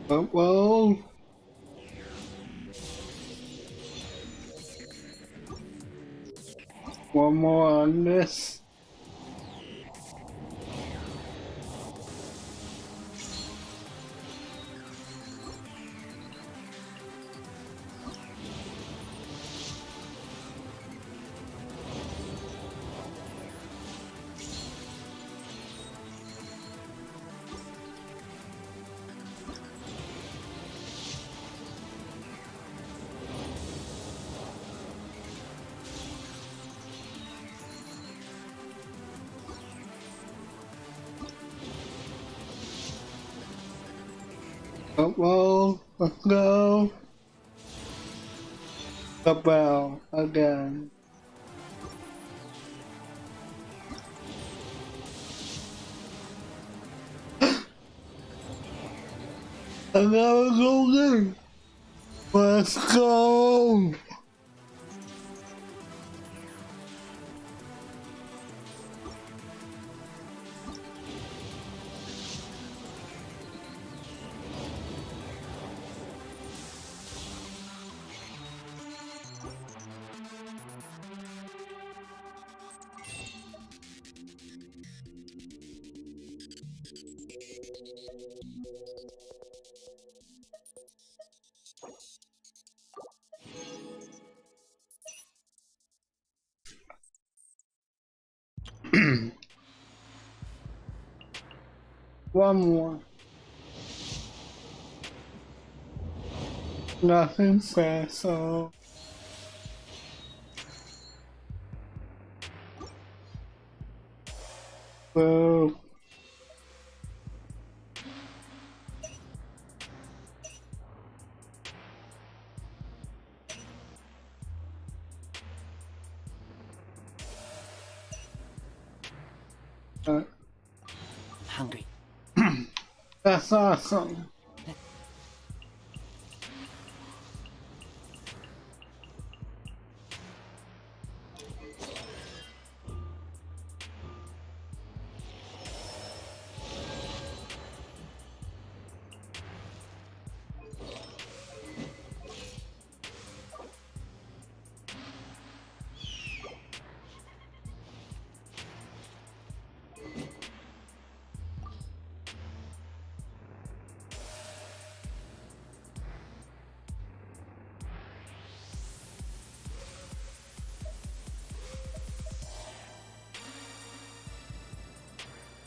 Football. One more on this. Football. Let's go. The bell again. Another golden. Let's go. One more. Nothing special. Boo. Hungry. That's awesome.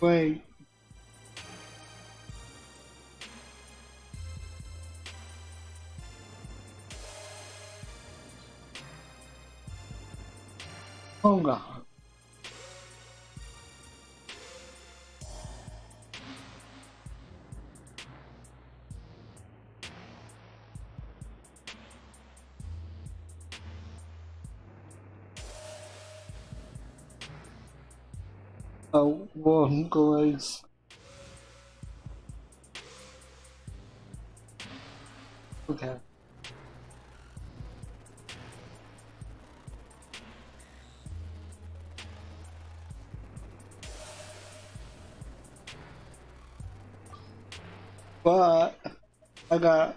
Wait. Hold on. Oh, one glaze. Okay. But I got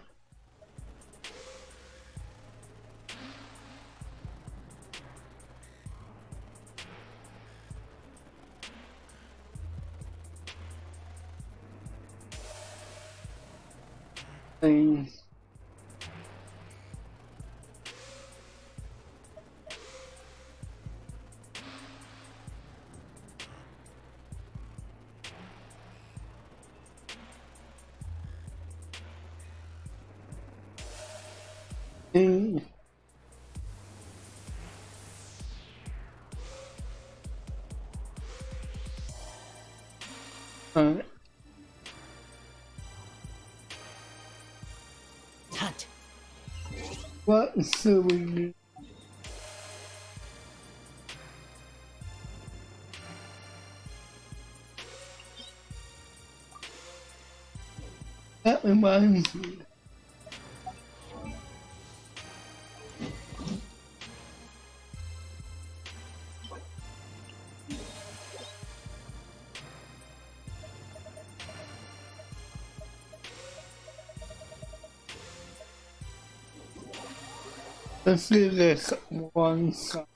things. Things. Hunt. What should we do? That reminds me. Let's do this one shot.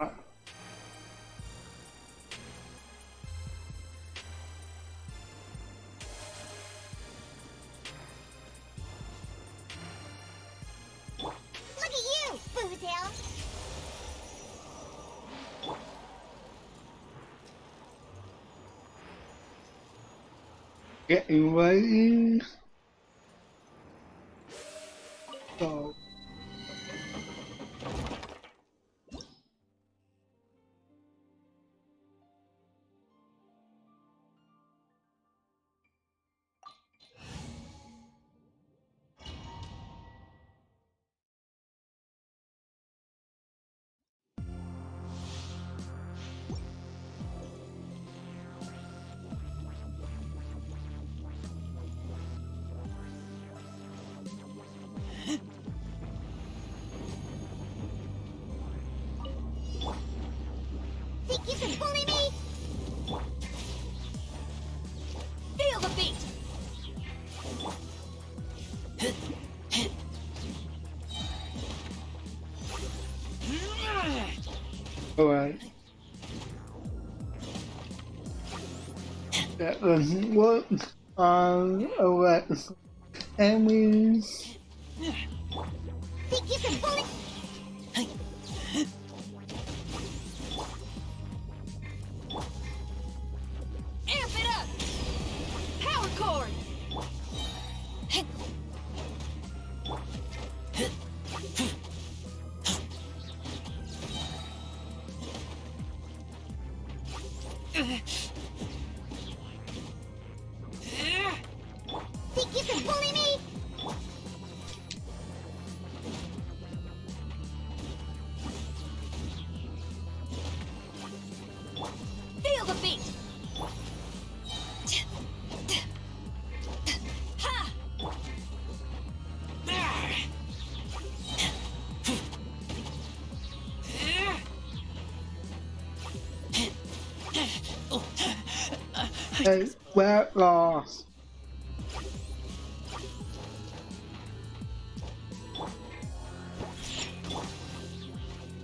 Look at you, Bootail! Getting ready. So. Think you can bully me? Feel the beat! Alright. That doesn't work on Alexa. Enemies. Think you can bully? Amp it up! Power chord! Think you can bully me? Feel the beat! Ha! Hey, we're lost.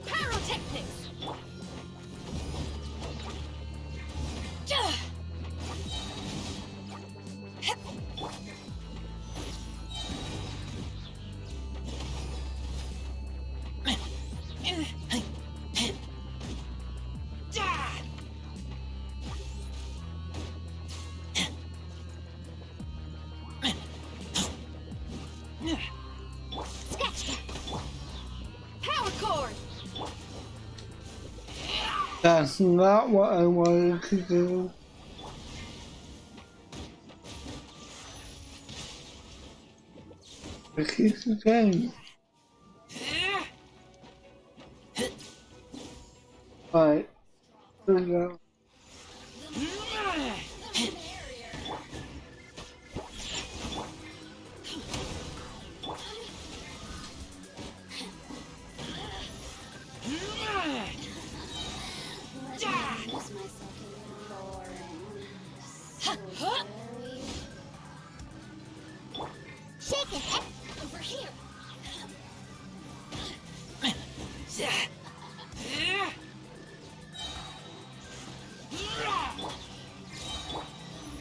Pyrotechnics! Scratch that! Power chord! That's not what I wanted to do. Repeat the game. Alright, here we go. Shake it! Over here!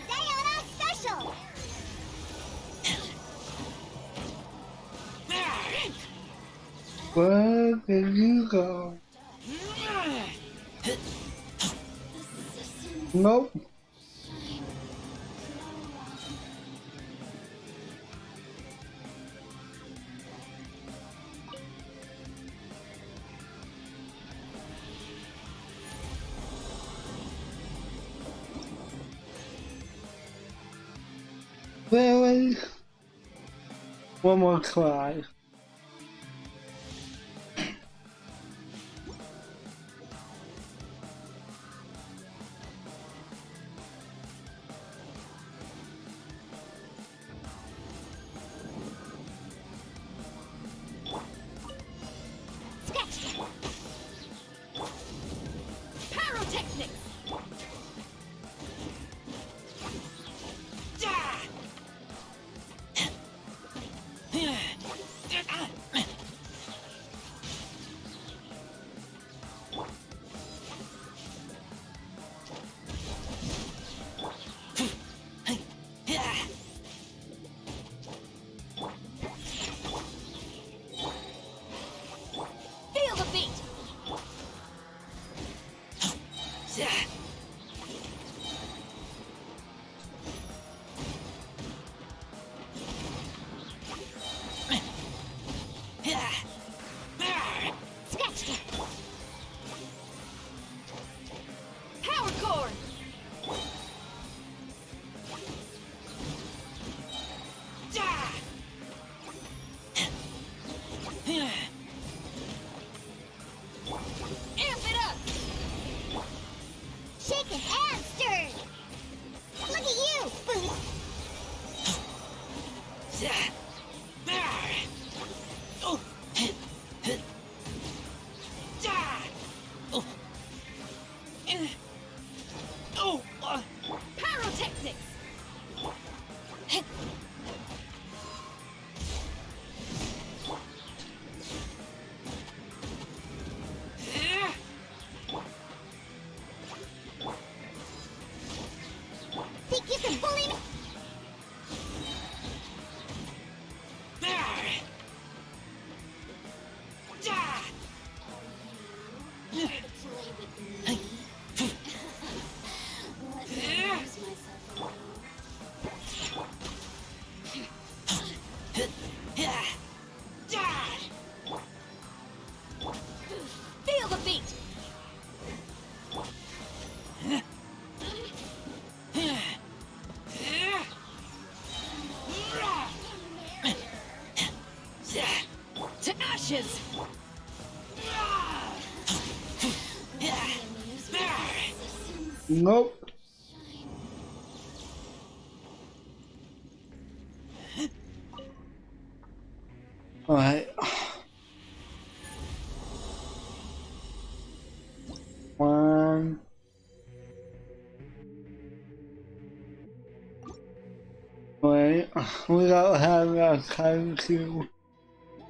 Diana Special! Where did you go? Nope. Really? One more try. Scratch that! Pyrotechnics! Scratched it. Power core. Amp it up. Shaken and stirred. Look at you, Boost. Pyrotechnics. Think you can bully me? Feel the beat. To ashes. Nope. Alright. One. Wait, we don't have enough time to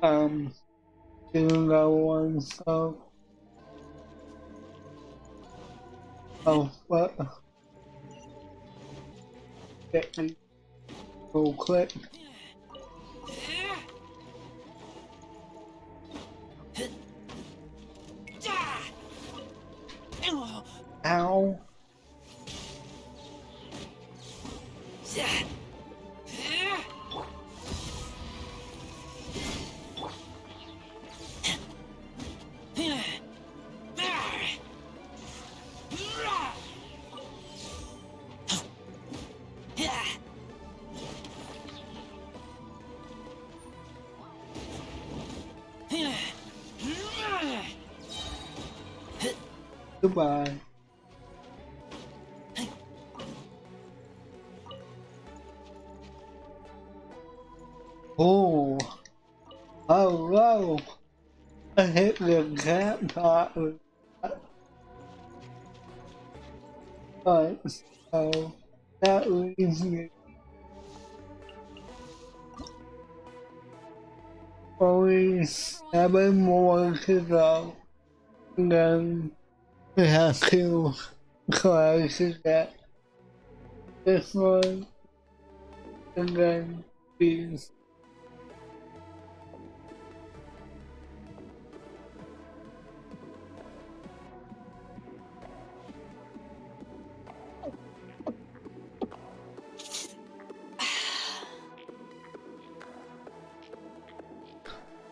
do that one, so what? Get me real quick. Ow. Goodbye. Oh, wow. I hit the cat part with that. Right, so that leaves me only 7 more to go. And then we have to collect that this one and then these.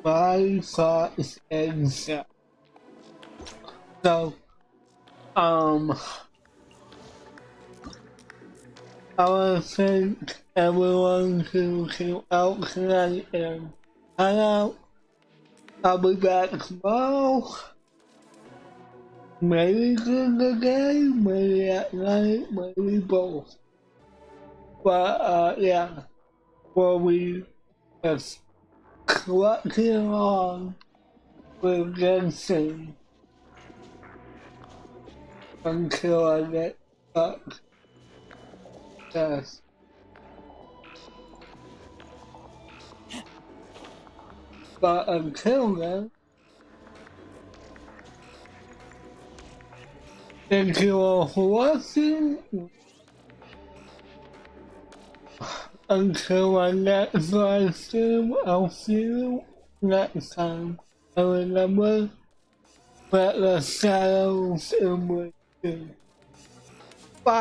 My thoughts and stuff. So, I would thank everyone who came out tonight and hang out. I'll be back tomorrow. Maybe during the day, maybe at night, maybe both. But, yeah, we'll be just clutching on with Genshin until I get stuck. Yes. But until then, thank you all for watching. Until my next live stream, I'll see you next time. And remember, let the shadows in with you.